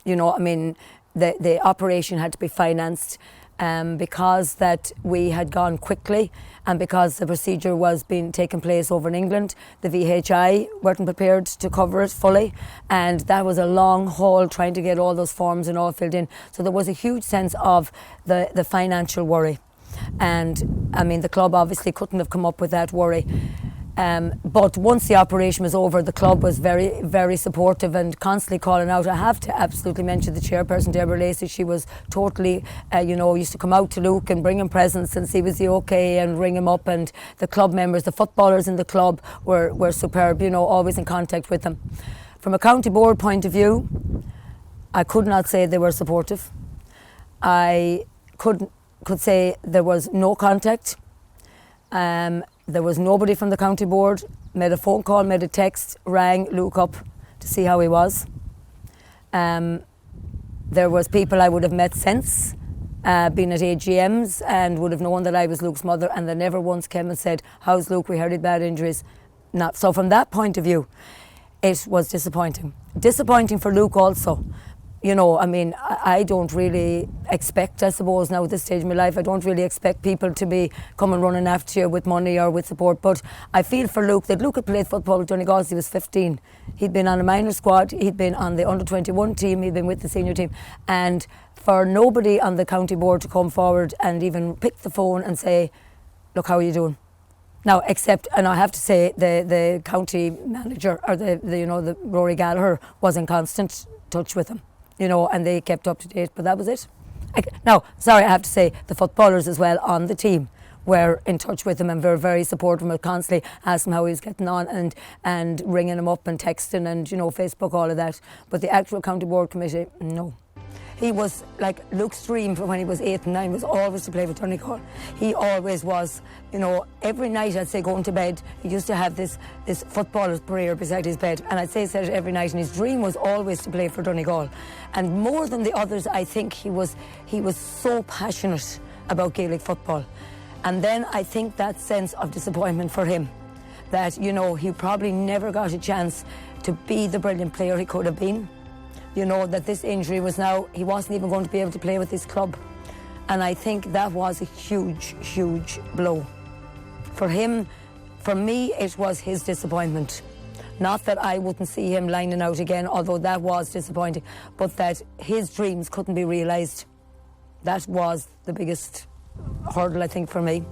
S3: You know, I mean, the operation had to be financed because that we had gone quickly, and because the procedure was being taken place over in England, the VHI weren't prepared to cover it fully, and that was a long haul trying to get all those forms and all filled in. So there was a huge sense of the financial worry, and I mean the club obviously couldn't have come up with that worry. But once the operation was over, the club was very, very supportive and constantly calling out. I have to absolutely mention the chairperson, Deborah Lacey. She was totally, you know, used to come out to Luke and bring him presents and see was he okay and ring him up. And the club members, the footballers in the club were superb, you know, always in contact with him. From a county board point of view, I could not say they were supportive. I could say there was no contact. There was nobody from the county board, made a phone call, made a text, rang Luke up to see how he was. There was people I would have met since, been at AGMs, and would have known that I was Luke's mother, and they never once came and said, how's Luke, we heard he had bad injuries. Not. So from that point of view, it was disappointing. Disappointing for Luke also. You know, I mean, I don't really expect, I suppose, now at this stage of my life, I don't really expect people to be coming running after you with money or with support. But I feel for Luke that Luke had played football with Donegal since he was 15. He'd been on a minor squad, he'd been on the under-21 team, he'd been with the senior team. And for nobody on the county board to come forward and even pick the phone and say, look, how are you doing? Now, except, and I have to say, the county manager, or the Rory Gallagher, was in constant touch with him. You know, and they kept up to date, but that was it. Now, sorry, I have to say, the footballers as well on the team were in touch with him and were very supportive of him, constantly asking him how he was getting on and ringing him up and texting and, you know, Facebook, all of that. But the actual county board committee, no. He was like Luke's dream from when he was 8 and 9 was always to play for Donegal. He always was, you know, every night I'd say going to bed, he used to have this footballer's prayer beside his bed, and I'd say he said it every night, and his dream was always to play for Donegal. And more than the others, I think he was so passionate about Gaelic football. And then I think that sense of disappointment for him, that, you know, he probably never got a chance to be the brilliant player he could have been. You know, that this injury was now, he wasn't even going to be able to play with his club. And I think that was a huge, huge blow. For him, for me, it was his disappointment. Not that I wouldn't see him lining out again, although that was disappointing, but that his dreams couldn't be realised. That was the biggest hurdle, I think, for me.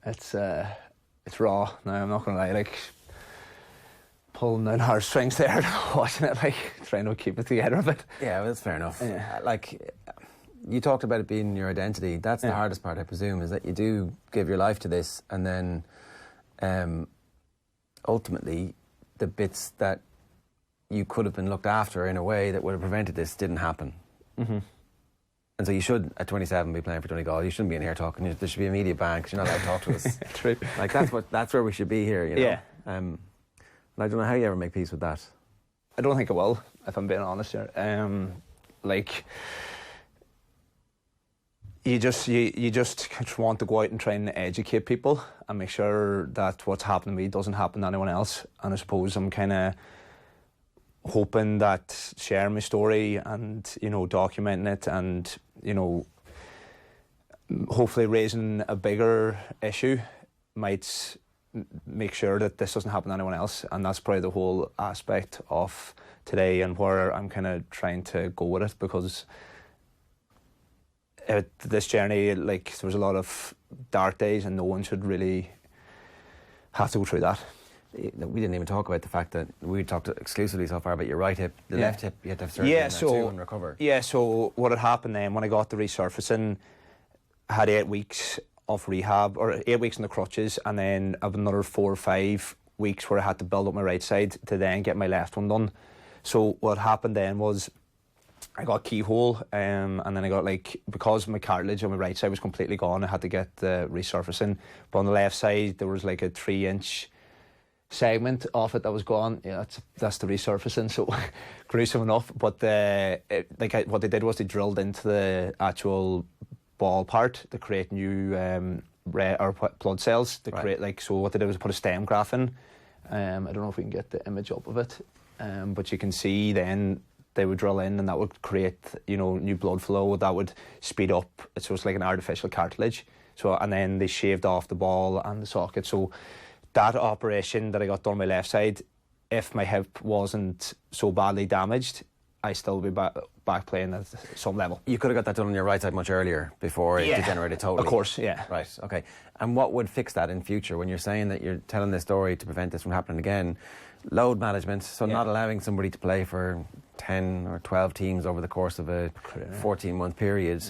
S2: That's tough. Yeah. It's raw. Now, I'm not going to lie, like, pulling down heartstrings there, watching it, like, trying to keep it together a bit.
S1: Yeah, well, that's fair enough. Like, you talked about it being your identity. That's the hardest part, I presume, is that you do give your life to this, and then ultimately the bits that you could have been looked after in a way that would have prevented this didn't happen. Mm-hmm. And so you should, at 27, be playing for Donegal. You shouldn't be in here talking. There should be a media ban because you're not allowed to talk to us.
S2: True.
S1: Like, that's where we should be here, you know?
S2: Yeah.
S1: And I don't know how you ever make peace with that.
S2: I don't think I will, if I'm being honest here. Like, you just want to go out and try and educate people and make sure that what's happened to me doesn't happen to anyone else. And I suppose I'm kind of hoping that sharing my story and, you know, documenting it and, you know, hopefully raising a bigger issue might make sure that this doesn't happen to anyone else. And that's probably the whole aspect of today and where I'm kind of trying to go with it, because this journey, like, there was a lot of dark days and no one should really have to go through that.
S1: We didn't even talk about the fact that we talked exclusively so far about your right hip, the left hip, you had to have surgery too and recover.
S2: Yeah, so what had happened then, when I got the resurfacing, I had 8 weeks of rehab, or 8 weeks in the crutches, and then I have another 4 or 5 weeks where I had to build up my right side to then get my left one done. So what happened then was I got keyhole, and then I got, like, because my cartilage on my right side was completely gone, I had to get the resurfacing. But on the left side, there was like a 3-inch segment off it that was gone. Yeah, that's the resurfacing, so gruesome enough. But what they did was they drilled into the actual ball part to create new red or blood cells to create, like, so what they did was put a stem graft in. I don't know if we can get the image up of it, but you can see then they would drill in and that would create, you know, new blood flow that would speed up. So it's like an artificial cartilage. So, and then they shaved off the ball and the socket. So that operation that I got done on my left side, if my hip wasn't so badly damaged, I still be back playing at some level. You
S1: could have got that done on your right side much earlier before it degenerated totally.
S2: Of course, yeah.
S1: Right, okay. And what would fix that in future when you're saying that you're telling this story to prevent this from happening again? Load management, so not allowing somebody to play for 10 or 12 teams over the course of a 14-month period.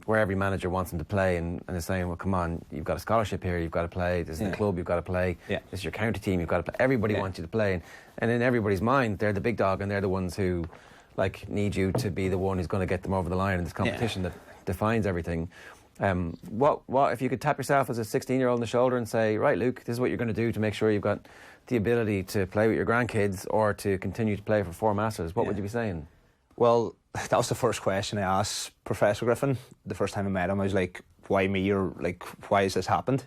S1: where every manager wants them to play and is saying, well, come on, you've got a scholarship here, you've got to play. This is the club, you've got to play.
S2: Yeah.
S1: This is your county team, you've got to play. Everybody wants you to play. And in everybody's mind, they're the big dog and they're the ones who need you to be the one who's going to get them over the line in this competition that defines everything. What if you could tap yourself as a 16-year-old on the shoulder and say, right, Luke, this is what you're going to do to make sure you've got the ability to play with your grandkids or to continue to play for 4 Masters, what would you be saying?
S2: Well, that was the first question I asked Professor Griffin the first time I met him. I was like, why me, or like, why has this happened?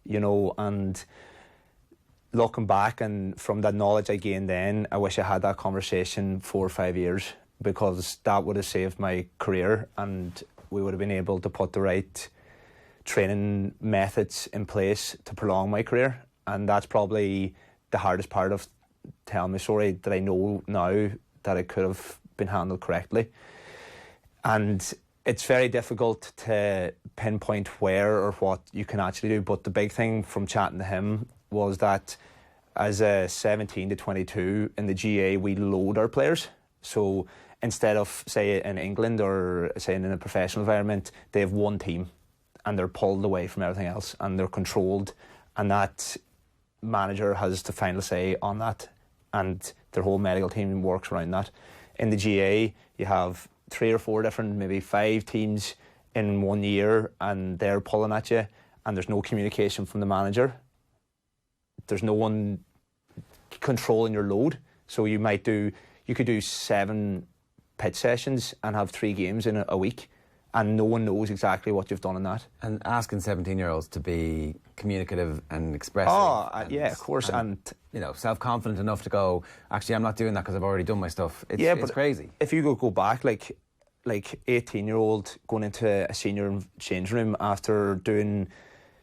S2: And looking back and from that knowledge I gained then, I wish I had that conversation 4 or 5 years, because that would have saved my career and we would have been able to put the right training methods in place to prolong my career. And that's probably the hardest part of telling my story, that I know now that it could have been handled correctly. And it's very difficult to pinpoint where or what you can actually do, but the big thing from chatting to him was that as a 17 to 22 in the GAA, we load our players. So instead of, say, in England or, say, in a professional environment, they have one team and they're pulled away from everything else and they're controlled, and that manager has the final say on that, and their whole medical team works around that. In the GAA, you have 3 or 4 different, maybe 5 teams in 1 year, and they're pulling at you, and there's no communication from the manager. There's no one controlling your load. So you could do 7 pitch sessions and have 3 games in a week, and no one knows exactly what you've done in that.
S1: And asking 17-year-olds to be communicative and expressive.
S2: Yeah, of course. And
S1: self-confident enough to go, actually, I'm not doing that because I've already done my stuff. It's crazy.
S2: If you go back, like 18-year-old going into a senior change room after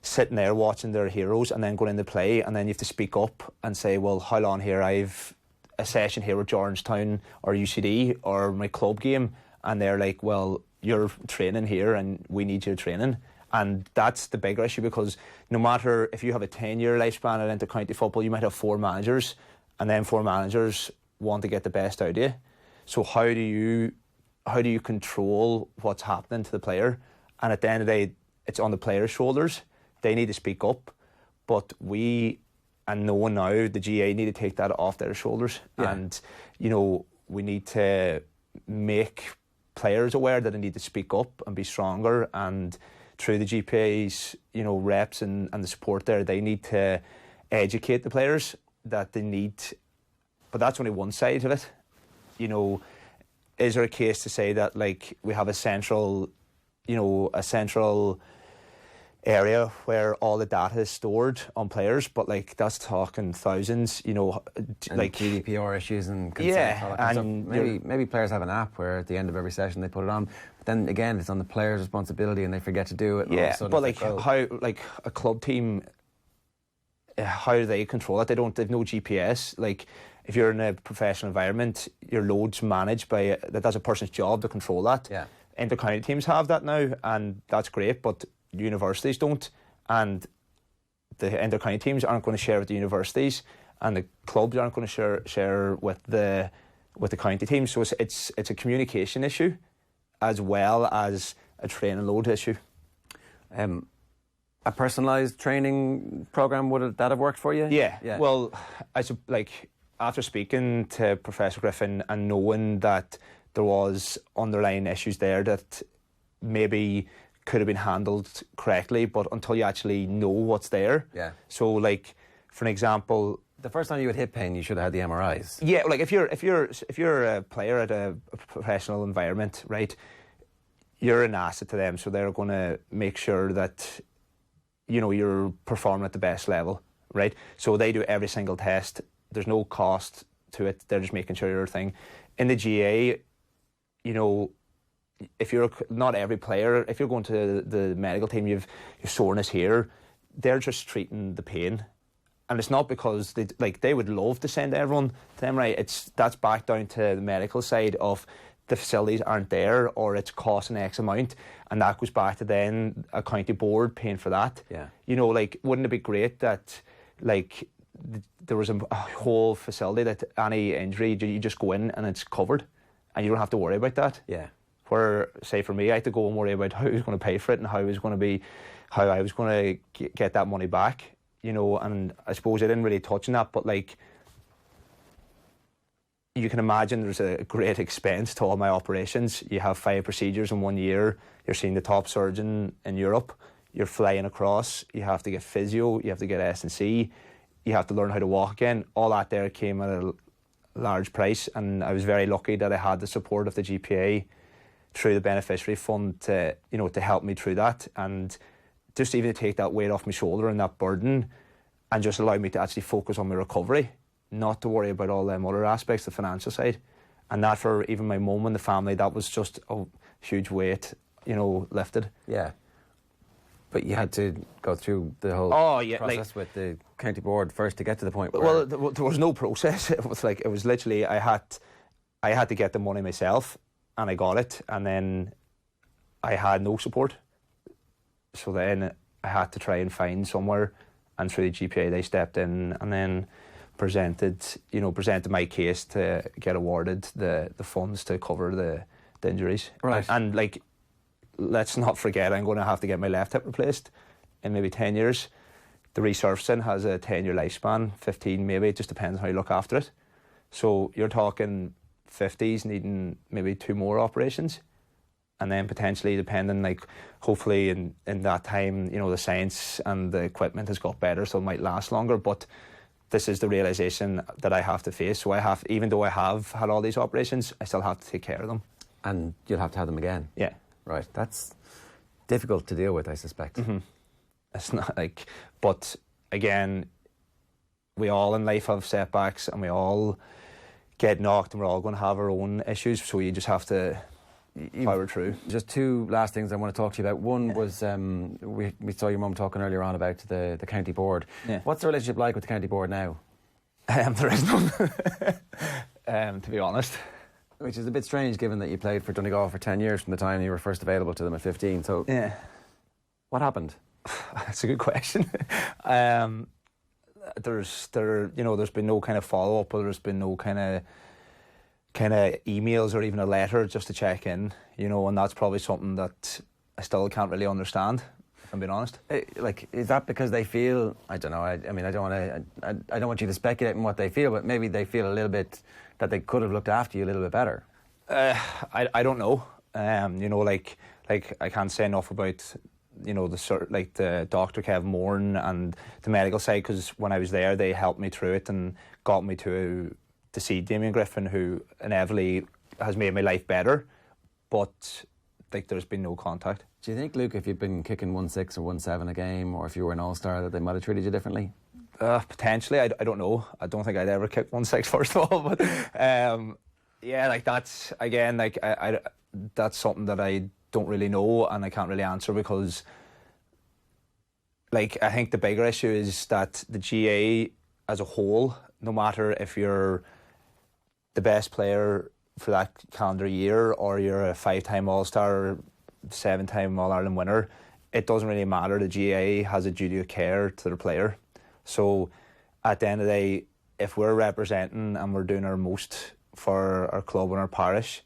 S2: sitting there watching their heroes and then going into play, and then you have to speak up and say, well, how long here? I've a session here with Georgetown or UCD or my club game, and they're like, well, you're training here and we need your training. And that's the bigger issue, because no matter if you have a 10-year lifespan at inter-county football, you might have 4 managers, and then 4 managers want to get the best out of you. So how do you control what's happening to the player? And at the end of the day, it's on the player's shoulders. They need to speak up, but we, and no one now, the GA need to take that off their shoulders. Yeah. And we need to make players aware that they need to speak up and be stronger, and through the GPA's reps and the support there, they need to educate the players that they need. But that's only one side of it. Is there a case to say that, like, we have a central area where all the data is stored on players, but like that's talking thousands, and like
S1: GDPR issues and consent, all that kind of stuff. Maybe players have an app where at the end of every session they put it on, but then again it's on the player's responsibility and they forget to do it.
S2: Yeah, but like how, like a club team, how do they control it? They've no GPS. Like if you're in a professional environment, your load's managed by that's a person's job to control that. Yeah, inter-county teams have that now, and that's great, but universities don't, and the inter-county teams aren't going to share with the universities, and the clubs aren't going to share with the county teams. So it's a communication issue as well as a training load issue.
S1: A personalised training program, would that have worked for you?
S2: Yeah. Well, after speaking to Professor Griffin and knowing that there was underlying issues there that maybe could have been handled correctly, but until you actually know what's there. Yeah. So, like, for an example,
S1: the first time you had hip pain, you should have had the MRIs.
S2: Yeah, like if you're a player at a professional environment, right, you're an asset to them, so they're going to make sure that you're performing at the best level, right? So they do every single test. There's no cost to it. They're just making sure you're a thing. In the GA, if you're not every player, if you're going to the medical team, you've soreness here, they're just treating the pain, and it's not because they would love to send everyone to them, right? That's back down to the medical side of the facilities aren't there, or it's costing X amount, and that goes back to then a county board paying for that. Yeah, wouldn't it be great that there was a whole facility that any injury you just go in and it's covered, and you don't have to worry about that? Yeah. where, say for me, I had to go and worry about how I was going to pay for it and how I was going to get that money back, you know. And I suppose I didn't really touch on that, but like, you can imagine there's a great expense to all my operations. You have 5 procedures in 1 year. You're seeing the top surgeon in Europe. You're flying across. You have to get physio. You have to get S&C. You have to learn how to walk again. All that there came at a large price, and I was very lucky that I had the support of the GPA through the beneficiary fund to, you know, to help me through that, and just even to take that weight off my shoulder and that burden, and just allow me to actually focus on my recovery, not to worry about all them other aspects, the financial side. And that, for even my mum and the family, that was just a huge weight, you know, lifted.
S1: Yeah. But you had to go through the whole process with the county board first to get to the point where...
S2: Well, there was no process. It was literally, I had to get the money myself, and I got it, and then I had no support. So then I had to try and find somewhere, and through the GPA they stepped in and then presented my case to get awarded the funds to cover the injuries.
S1: Right.
S2: And like, let's not forget, I'm going to have to get my left hip replaced in maybe 10 years. The resurfacing has a 10-year lifespan, 15 maybe, it just depends on how you look after it. So you're talking 50s needing maybe 2 more operations, and then potentially, depending, like, hopefully in that time, you know, the science and the equipment has got better, so it might last longer. But this is the realisation that I have to face. So I have, even though I have had all these operations, I still have to take care of them.
S1: And you'll have to have them again.
S2: Yeah.
S1: Right. That's difficult to deal with, I suspect.
S2: Mm-hmm. It's not like, but again, we all in life have setbacks, and we all get knocked, and we're all going to have our own issues. So you just have to power through. Just
S1: 2 last things I want to talk to you about. One was we saw your mum talking earlier on about the county board.
S2: Yeah.
S1: What's the relationship like with the county board now?
S2: There is none, to be honest.
S1: Which is a bit strange, given that you played for Donegal for 10 years from the time you were first available to them at 15. So
S2: yeah,
S1: what happened?
S2: That's a good question. There's been no kind of follow up, or there's been no kind of emails or even a letter just to check in, you know, and that's probably something that I still can't really understand, if I'm being honest.
S1: Like, is that because they feel, I don't know, I mean, I don't want you to speculate on what they feel, but maybe they feel a little bit that they could have looked after you a little bit better?
S2: I don't know. You know, like I can't say enough about, you know, the Dr. Kev Moran and the medical side, because when I was there, they helped me through it and got me to see Damien Griffin, who inevitably has made my life better, but like, there's been no contact.
S1: Do you think, Luke, if you'd been kicking 1-6 or 1-7 a game, or if you were an all-star, that they might have treated you differently?
S2: Potentially, I don't know. I don't think I'd ever kick 1-6 first of all, but yeah, like, that's, again, like, I that's something that I don't really know, and I can't really answer, because like, I think the bigger issue is that the GA as a whole, no matter if you're the best player for that calendar year, or you're a 5-time All-Star or 7-time All-Ireland winner, it doesn't really matter. The GAA has a duty of care to their player. So at the end of the day, if we're representing and we're doing our most for our club and our parish,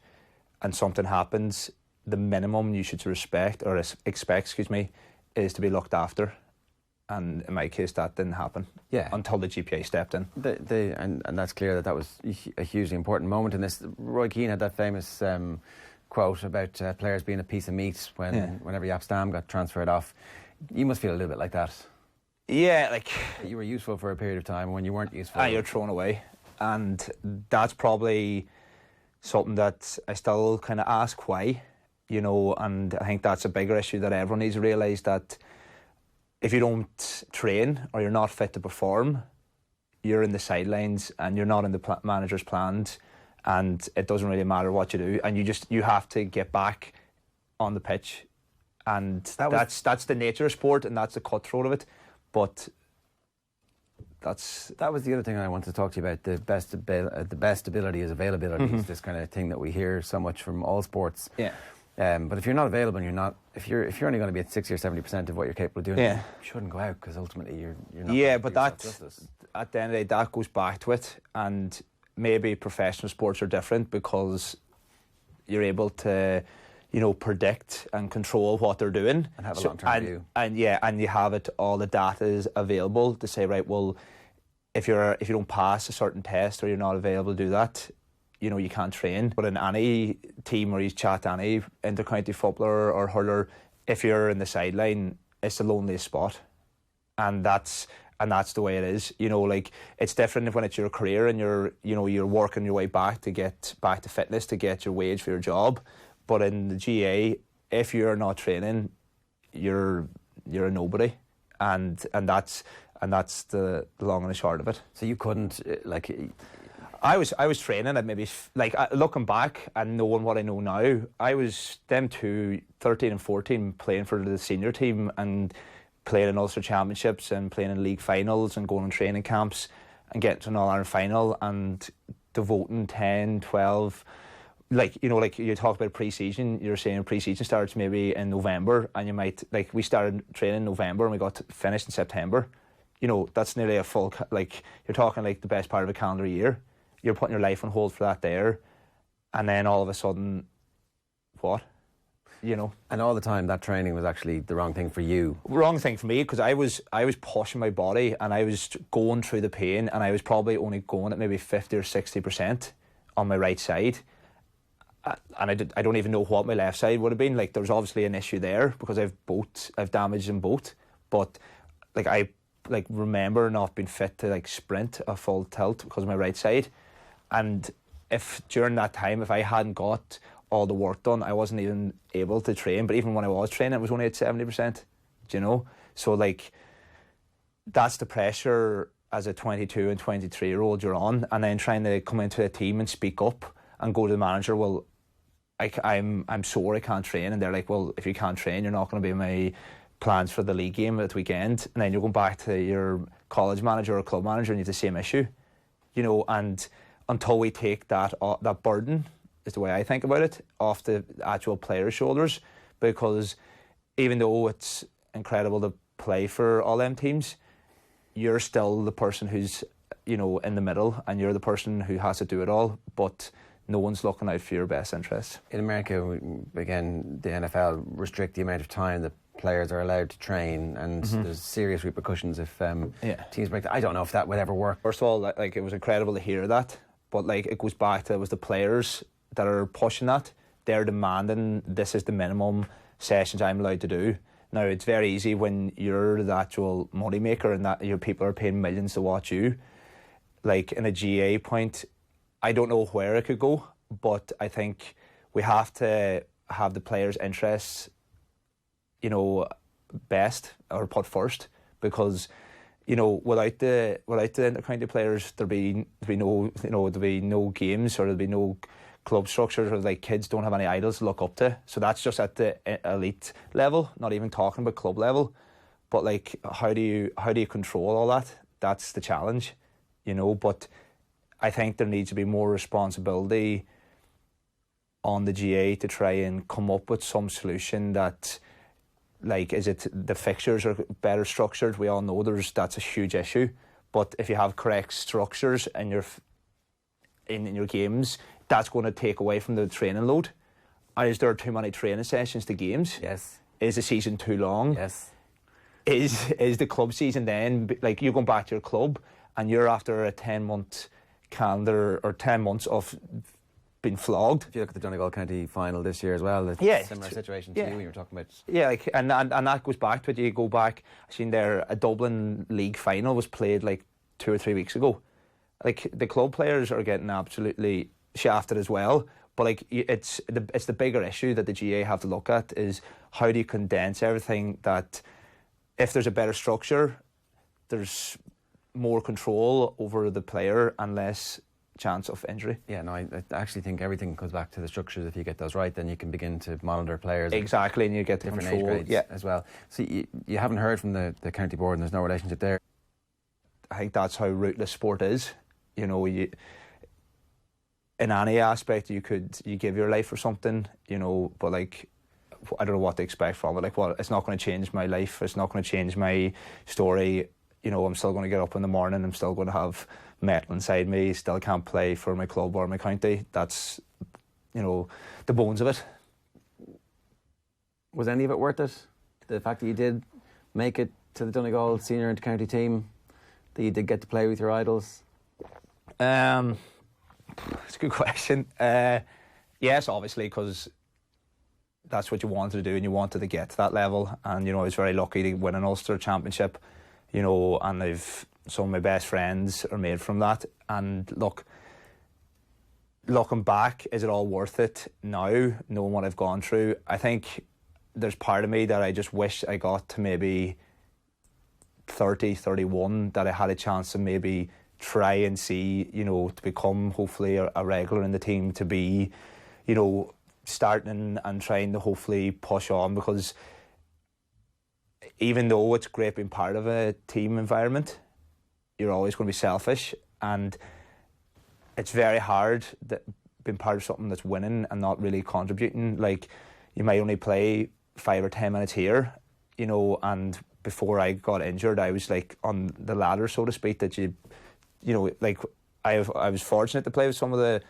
S2: and something happens, the minimum you should expect, is to be looked after. And in my case, that didn't happen.
S1: Yeah.
S2: Until the GPA stepped in.
S1: And that's clear that was a hugely important moment in this. Roy Keane had that famous quote about players being a piece of meat whenever Yap Stam got transferred off. You must feel a little bit like that.
S2: Yeah, like,
S1: you were useful for a period of time, and when you weren't useful,
S2: you're thrown away. And that's probably something that I still kind of ask why, you know. And I think that's a bigger issue that everyone needs to realise, that if you don't train or you're not fit to perform, you're in the sidelines and you're not in the manager's plans, and it doesn't really matter what you do, and you have to get back on the pitch, and that's the nature of sport, and that's the cutthroat of it. But that was
S1: the other thing I wanted to talk to you about. The best ability is availability. Mm-hmm. Is this kind of thing that we hear so much from all sports.
S2: Yeah.
S1: But if you're not available, and if you're only going to be at 60 or 70% of what you're capable of doing, you shouldn't go out, because ultimately you're not.
S2: Yeah, but that's, at the end of the day, that goes back to it. And maybe professional sports are different, because you're able to, predict and control what they're doing.
S1: And have a long-term view.
S2: And you have it, all the data is available to say, right, well, if you don't pass a certain test or you're not available to do that, you can't train. But in any team where you chat to any inter-county footballer or hurler, if you're in the sideline, it's the loneliest spot. And that's the way it is. It's different when it's your career and you're working your way back to get back to fitness, to get your wage for your job. But in the GAA, if you're not training, you're a nobody. And that's the long and the short of it.
S1: So you couldn't
S2: I was training at maybe looking back and knowing what I know now. I was them two, 13 and 14, playing for the senior team and playing in Ulster Championships and playing in league finals and going on training camps and getting to an All-Ireland final and devoting 10, 12. You talked about pre-season. You're saying pre-season starts maybe in November, and you might we started training in November and we got finished in September. That's nearly a full. You're talking the best part of a calendar year. You're putting your life on hold for that there, and then all of a sudden, what?
S1: And all the time that training was actually the wrong thing for you.
S2: Wrong thing for me, because I was pushing my body and I was going through the pain, and I was probably only going at maybe 50 or 60% on my right side. And I don't even know what my left side would have been. There was obviously an issue there because I've damaged in both. But I remember not being fit to sprint a full tilt because of my right side. And if during that time, if I hadn't got all the work done, I wasn't even able to train. But even when I was training, it was only at 70%. So that's the pressure as a 22 and 23-year-old you're on, and then trying to come into a team and speak up and go to the manager. Well, I'm sore, I can't train. And they're like, well, if you can't train, you're not going to be in my plans for the league game at the weekend. And then you're going back to your college manager or club manager and you have the same issue. And until we take that burden, is the way I think about it, off the actual players' shoulders, because even though it's incredible to play for all them teams, you're still the person who's in the middle, and you're the person who has to do it all, but no one's looking out for your best interests.
S1: In America, again, the NFL restrict the amount of time that players are allowed to train, and there's serious repercussions if teams break. I don't know if that would ever work.
S2: First of all, it was incredible to hear that, but it goes back to, it was the players that are pushing that. They're demanding, this is the minimum sessions I'm allowed to do. Now, it's very easy when you're the actual money maker and that your people are paying millions to watch you. In a GA point, I don't know where it could go, but I think we have to have the players' interests, best or put first, because without the inter-county players, there'd be no games, or there'd be no club structures, or kids don't have any idols to look up to. So that's just at the elite level, not even talking about club level. But how do you control all that? That's the challenge, But I think there needs to be more responsibility on the GA to try and come up with some solution that, is it the fixtures are better structured? We all know that's a huge issue. But if you have correct structures in your games, that's going to take away from the training load. Or is there too many training sessions to games?
S1: Yes.
S2: Is the season too long?
S1: Yes.
S2: Is the club season then, you're going back to your club and you're after a 10-month calendar or 10 months of being flogged?
S1: If you look at the Donegal County final this year as well, it's a similar situation to you when you were talking about.
S2: Yeah, and that goes back to it. You go back, I seen there a Dublin League final was played 2 or 3 weeks ago. The club players are getting absolutely shafted as well. But it's the bigger issue that the GA have to look at is how do you condense everything, that if there's a better structure, there's more control over the player and less chance of injury.
S1: Yeah, no, I actually think everything comes back to the structures. If you get those right, then you can begin to monitor players.
S2: Exactly, and you get the
S1: different
S2: control.
S1: age grades as well. So you haven't heard from the county board, and there's no relationship there.
S2: I think that's how rootless sport is. In any aspect, you give your life for something, but I don't know what to expect from it. It's not going to change my life. It's not going to change my story. I'm still going to get up in the morning. I'm still going to have metal inside me. Still can't play for my club or my county. That's, the bones of it.
S1: Was any of it worth it? The fact that you did make it to the Donegal senior inter-county team, that you did get to play with your idols?
S2: It's a good question. Yes, obviously, because that's what you wanted to do and you wanted to get to that level. And, you know, I was very lucky to win an Ulster Championship, you know, and some of my best friends are made from that. And look, looking back, is it all worth it now, knowing what I've gone through? I think there's part of me that I just wish I got to maybe 30, 31, that I had a chance to maybe try and see, you know, to become hopefully a regular in the team, to be, you know, starting and trying to hopefully push on, because even though it's great being part of a team environment, you're always going to be selfish, and it's very hard that being part of something that's winning and not really contributing. Like, you might only play 5 or 10 minutes here, you know, and before I got injured, I was like on the ladder, so to speak, that you know, like I was fortunate to play with some of the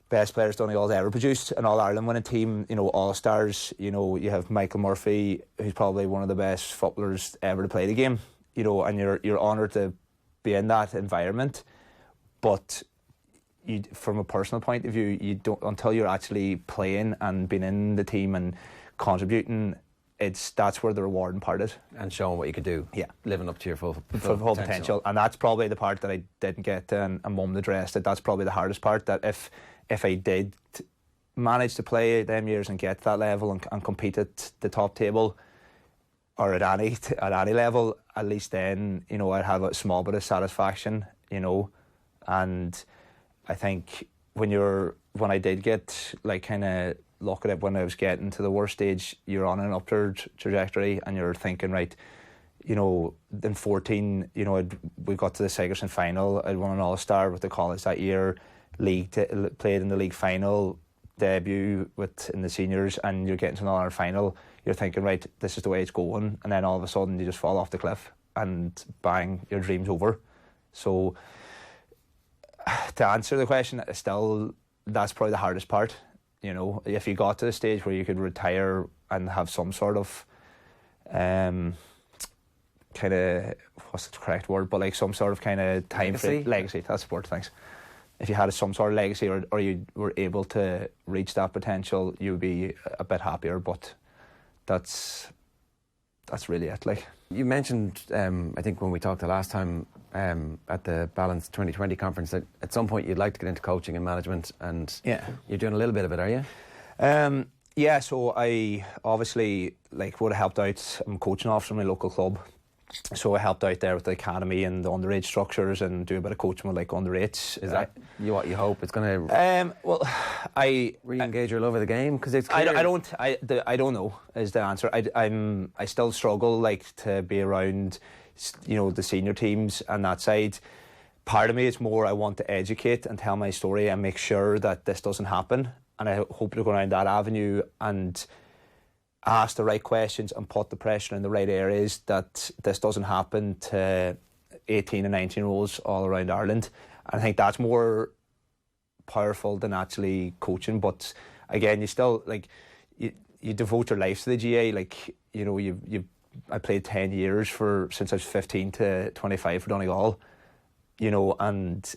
S2: best players Donegal's ever produced, an All-Ireland winning team, you know, All-Stars. You know, you have Michael Murphy, who's probably one of the best footballers ever to play the game, you know, and you're honoured to be in that environment. But you, from a personal point of view, you don't, until you're actually playing and being in the team and contributing, that's where the rewarding part is.
S1: And showing what you could do.
S2: Yeah.
S1: Living up to your full
S2: potential. And that's probably the part that I didn't get and mum addressed it. That's probably the hardest part, that if I did manage to play them years and get to that level and compete at the top table or at any level, at least then, you know, I'd have a small bit of satisfaction, you know. And I think when I did get, like, kind of look at it, when I was getting to the worst stage, you're on an upward trajectory and you're thinking, right, you know, in 14, you know, we got to the Sigerson final. I'd won an All-Star with the college that year, played in the league final, debut in the seniors, and you're getting to another final. You're thinking, right, this is the way it's going, and then all of a sudden you just fall off the cliff and bang, your dream's over. So to answer the question, that's probably the hardest part. You know, if you got to the stage where you could retire and have some sort of kind of, what's the correct word, but like some sort of kind of time frame, legacy, that's the word, thanks. If you had some sort of legacy, or you were able to reach that potential, you would be a bit happier. But that's really it. Like,
S1: you mentioned, I think when we talked the last time at the Balance 2020 conference, that at some point you'd like to get into coaching and management, and
S2: yeah,
S1: you're doing a little bit of it, are you?
S2: Yeah, so I obviously would have helped out. I'm coaching officer in my local club, so I helped out there with the academy and the underage structures and do a bit of coaching with underage.
S1: Is that what you hope it's going to?
S2: Well, I
S1: re-engage your love of the game, because it's
S2: clear. I don't know is the answer. I still struggle to be around, you know, the senior teams and that side. Part of me is more, I want to educate and tell my story and make sure that this doesn't happen, and I hope to go around that avenue and ask the right questions and put the pressure in the right areas, that this doesn't happen to 18 and 19-year-olds all around Ireland. And I think that's more powerful than actually coaching. But again, you still, you devote your life to the GA. You know, I played 10 years since I was 15 to 25 for Donegal, you know, and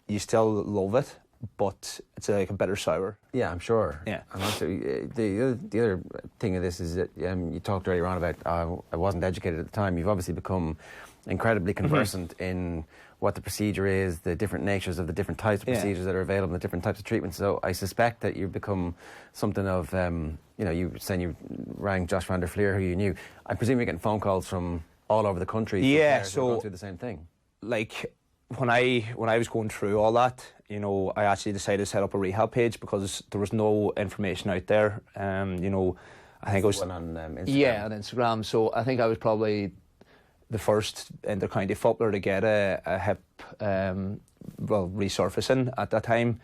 S2: you still love it, but it's like a bitter sour.
S1: Yeah, I'm sure.
S2: Yeah.
S1: And also, the other thing of this is that you talked earlier on about I wasn't educated at the time. You've obviously become incredibly conversant in what the procedure is, the different natures of the different types of procedures that are available, the different types of treatments. So I suspect that you've become something of, you know, you were saying you rang Josh van der Fleer, who you knew. I presume you're getting phone calls from all over the country.
S2: Yeah,
S1: so going through the same thing.
S2: When I was going through all that, you know, I actually decided to set up a rehab page because there was no information out there. You know, I think I was
S1: on Instagram.
S2: Yeah, on Instagram. So I think I was probably the first inter-county footballer to get a hip resurfacing at that time.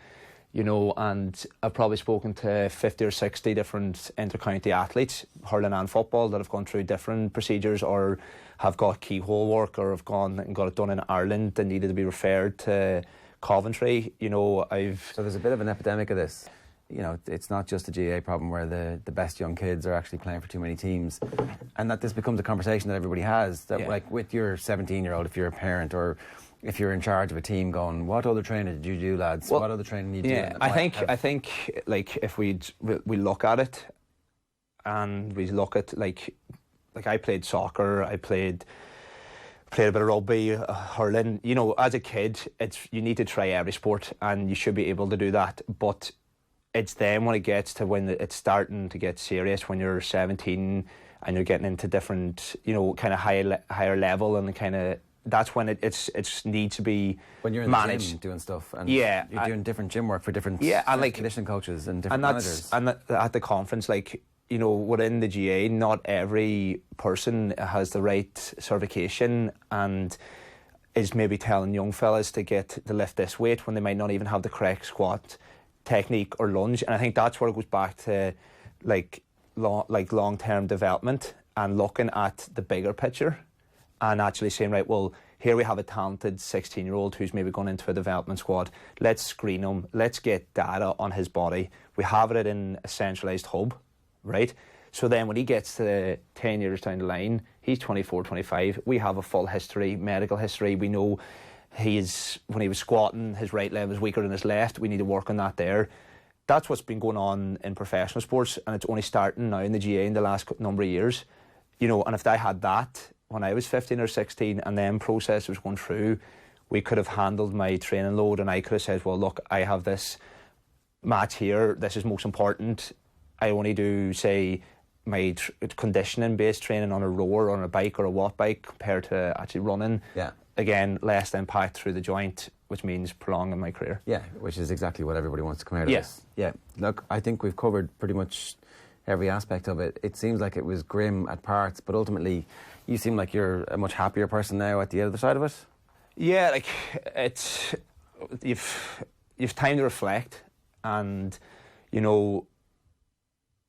S2: You know, and I've probably spoken to 50 or 60 different inter-county athletes, hurling and football, that have gone through different procedures or have got keyhole work or have gone and got it done in Ireland and needed to be referred to Coventry. You know,
S1: So there's a bit of an epidemic of this. you know, it's not just a GAA problem where the best young kids are actually playing for too many teams, and that this becomes a conversation that everybody has. That like with your 17-year-old, if you're a parent or if you're in charge of a team, going, what other training did you do, lads? Well, what other training did you do?
S2: Yeah, I think like if we look at it, and we look at like I played soccer, I played a bit of rugby, hurling. You know, as a kid, you need to try every sport, and you should be able to do that. But it's then when it gets to when it's starting to get serious, when you're 17 and you're getting into different, you know, kind of higher level, and kind of that's when it needs to be
S1: when you're in
S2: managed.
S1: The gym doing stuff, and
S2: you're
S1: doing different gym work for different
S2: and like
S1: conditioning coaches and different managers.
S2: And at the conference, like, you know, within the GAA, not every person has the right certification and is maybe telling young fellas to lift this weight when they might not even have the correct squat technique or lunge. And I think that's where it goes back to long-term development and looking at the bigger picture and actually saying, right, well, here we have a talented 16-year-old who's maybe gone into a development squad. Let's screen him. Let's get data on his body. We have it in a centralised hub, right? So then when he gets to 10 years down the line, he's 24, 25. We have a full history, medical history. We know when he was squatting, his right leg was weaker than his left. We need to work on that there. That's what's been going on in professional sports, and it's only starting now in the GAA in the last number of years. You know, and if I had that when I was 15 or 16 and then process was going through, we could have handled my training load, and I could have said, well, look, I have this match here. This is most important. I only do, say, my conditioning-based training on a rower, on a bike or a watt bike compared to actually running.
S1: Yeah.
S2: Again, less impact through the joint, which means prolonging my career.
S1: Yeah, which is exactly what everybody wants to come out of
S2: Yes.
S1: this. Yeah. Look, I think we've covered pretty much every aspect of it. It seems like it was grim at parts, but ultimately you seem like you're a much happier person now at the other side of it.
S2: Yeah, like you've time to reflect, and you know,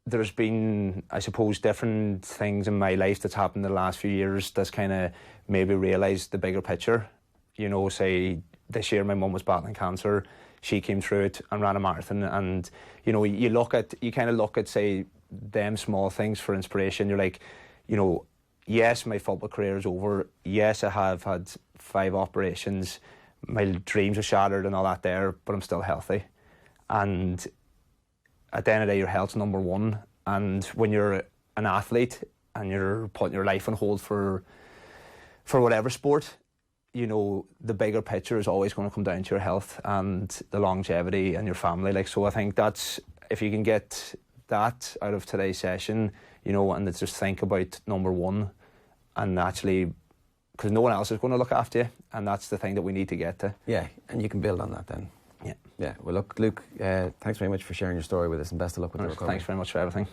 S2: there's been, I suppose, different things in my life that's happened in the last few years that's kind of maybe realised the bigger picture. You know, say this year my mum was battling cancer. She came through it and ran a marathon, and you know, you kind of look at say them small things for inspiration. You're like, you know, yes, my football career is over. Yes, I have had 5 operations. My dreams are shattered and all that there, but I'm still healthy. And at the end of the day, your health's number one. And when you're an athlete and you're putting your life on hold for whatever sport, you know, the bigger picture is always going to come down to your health and the longevity and your family. Like, so I think that's, if you can get that out of today's session, you know, and just think about number one, and actually, because no one else is going to look after you, and that's the thing that we need to get to.
S1: Yeah, and you can build on that then.
S2: Yeah.
S1: Yeah. Well, look, Luke, thanks very much for sharing your story with us, and best of luck with the recovery.
S2: Thanks very much for everything.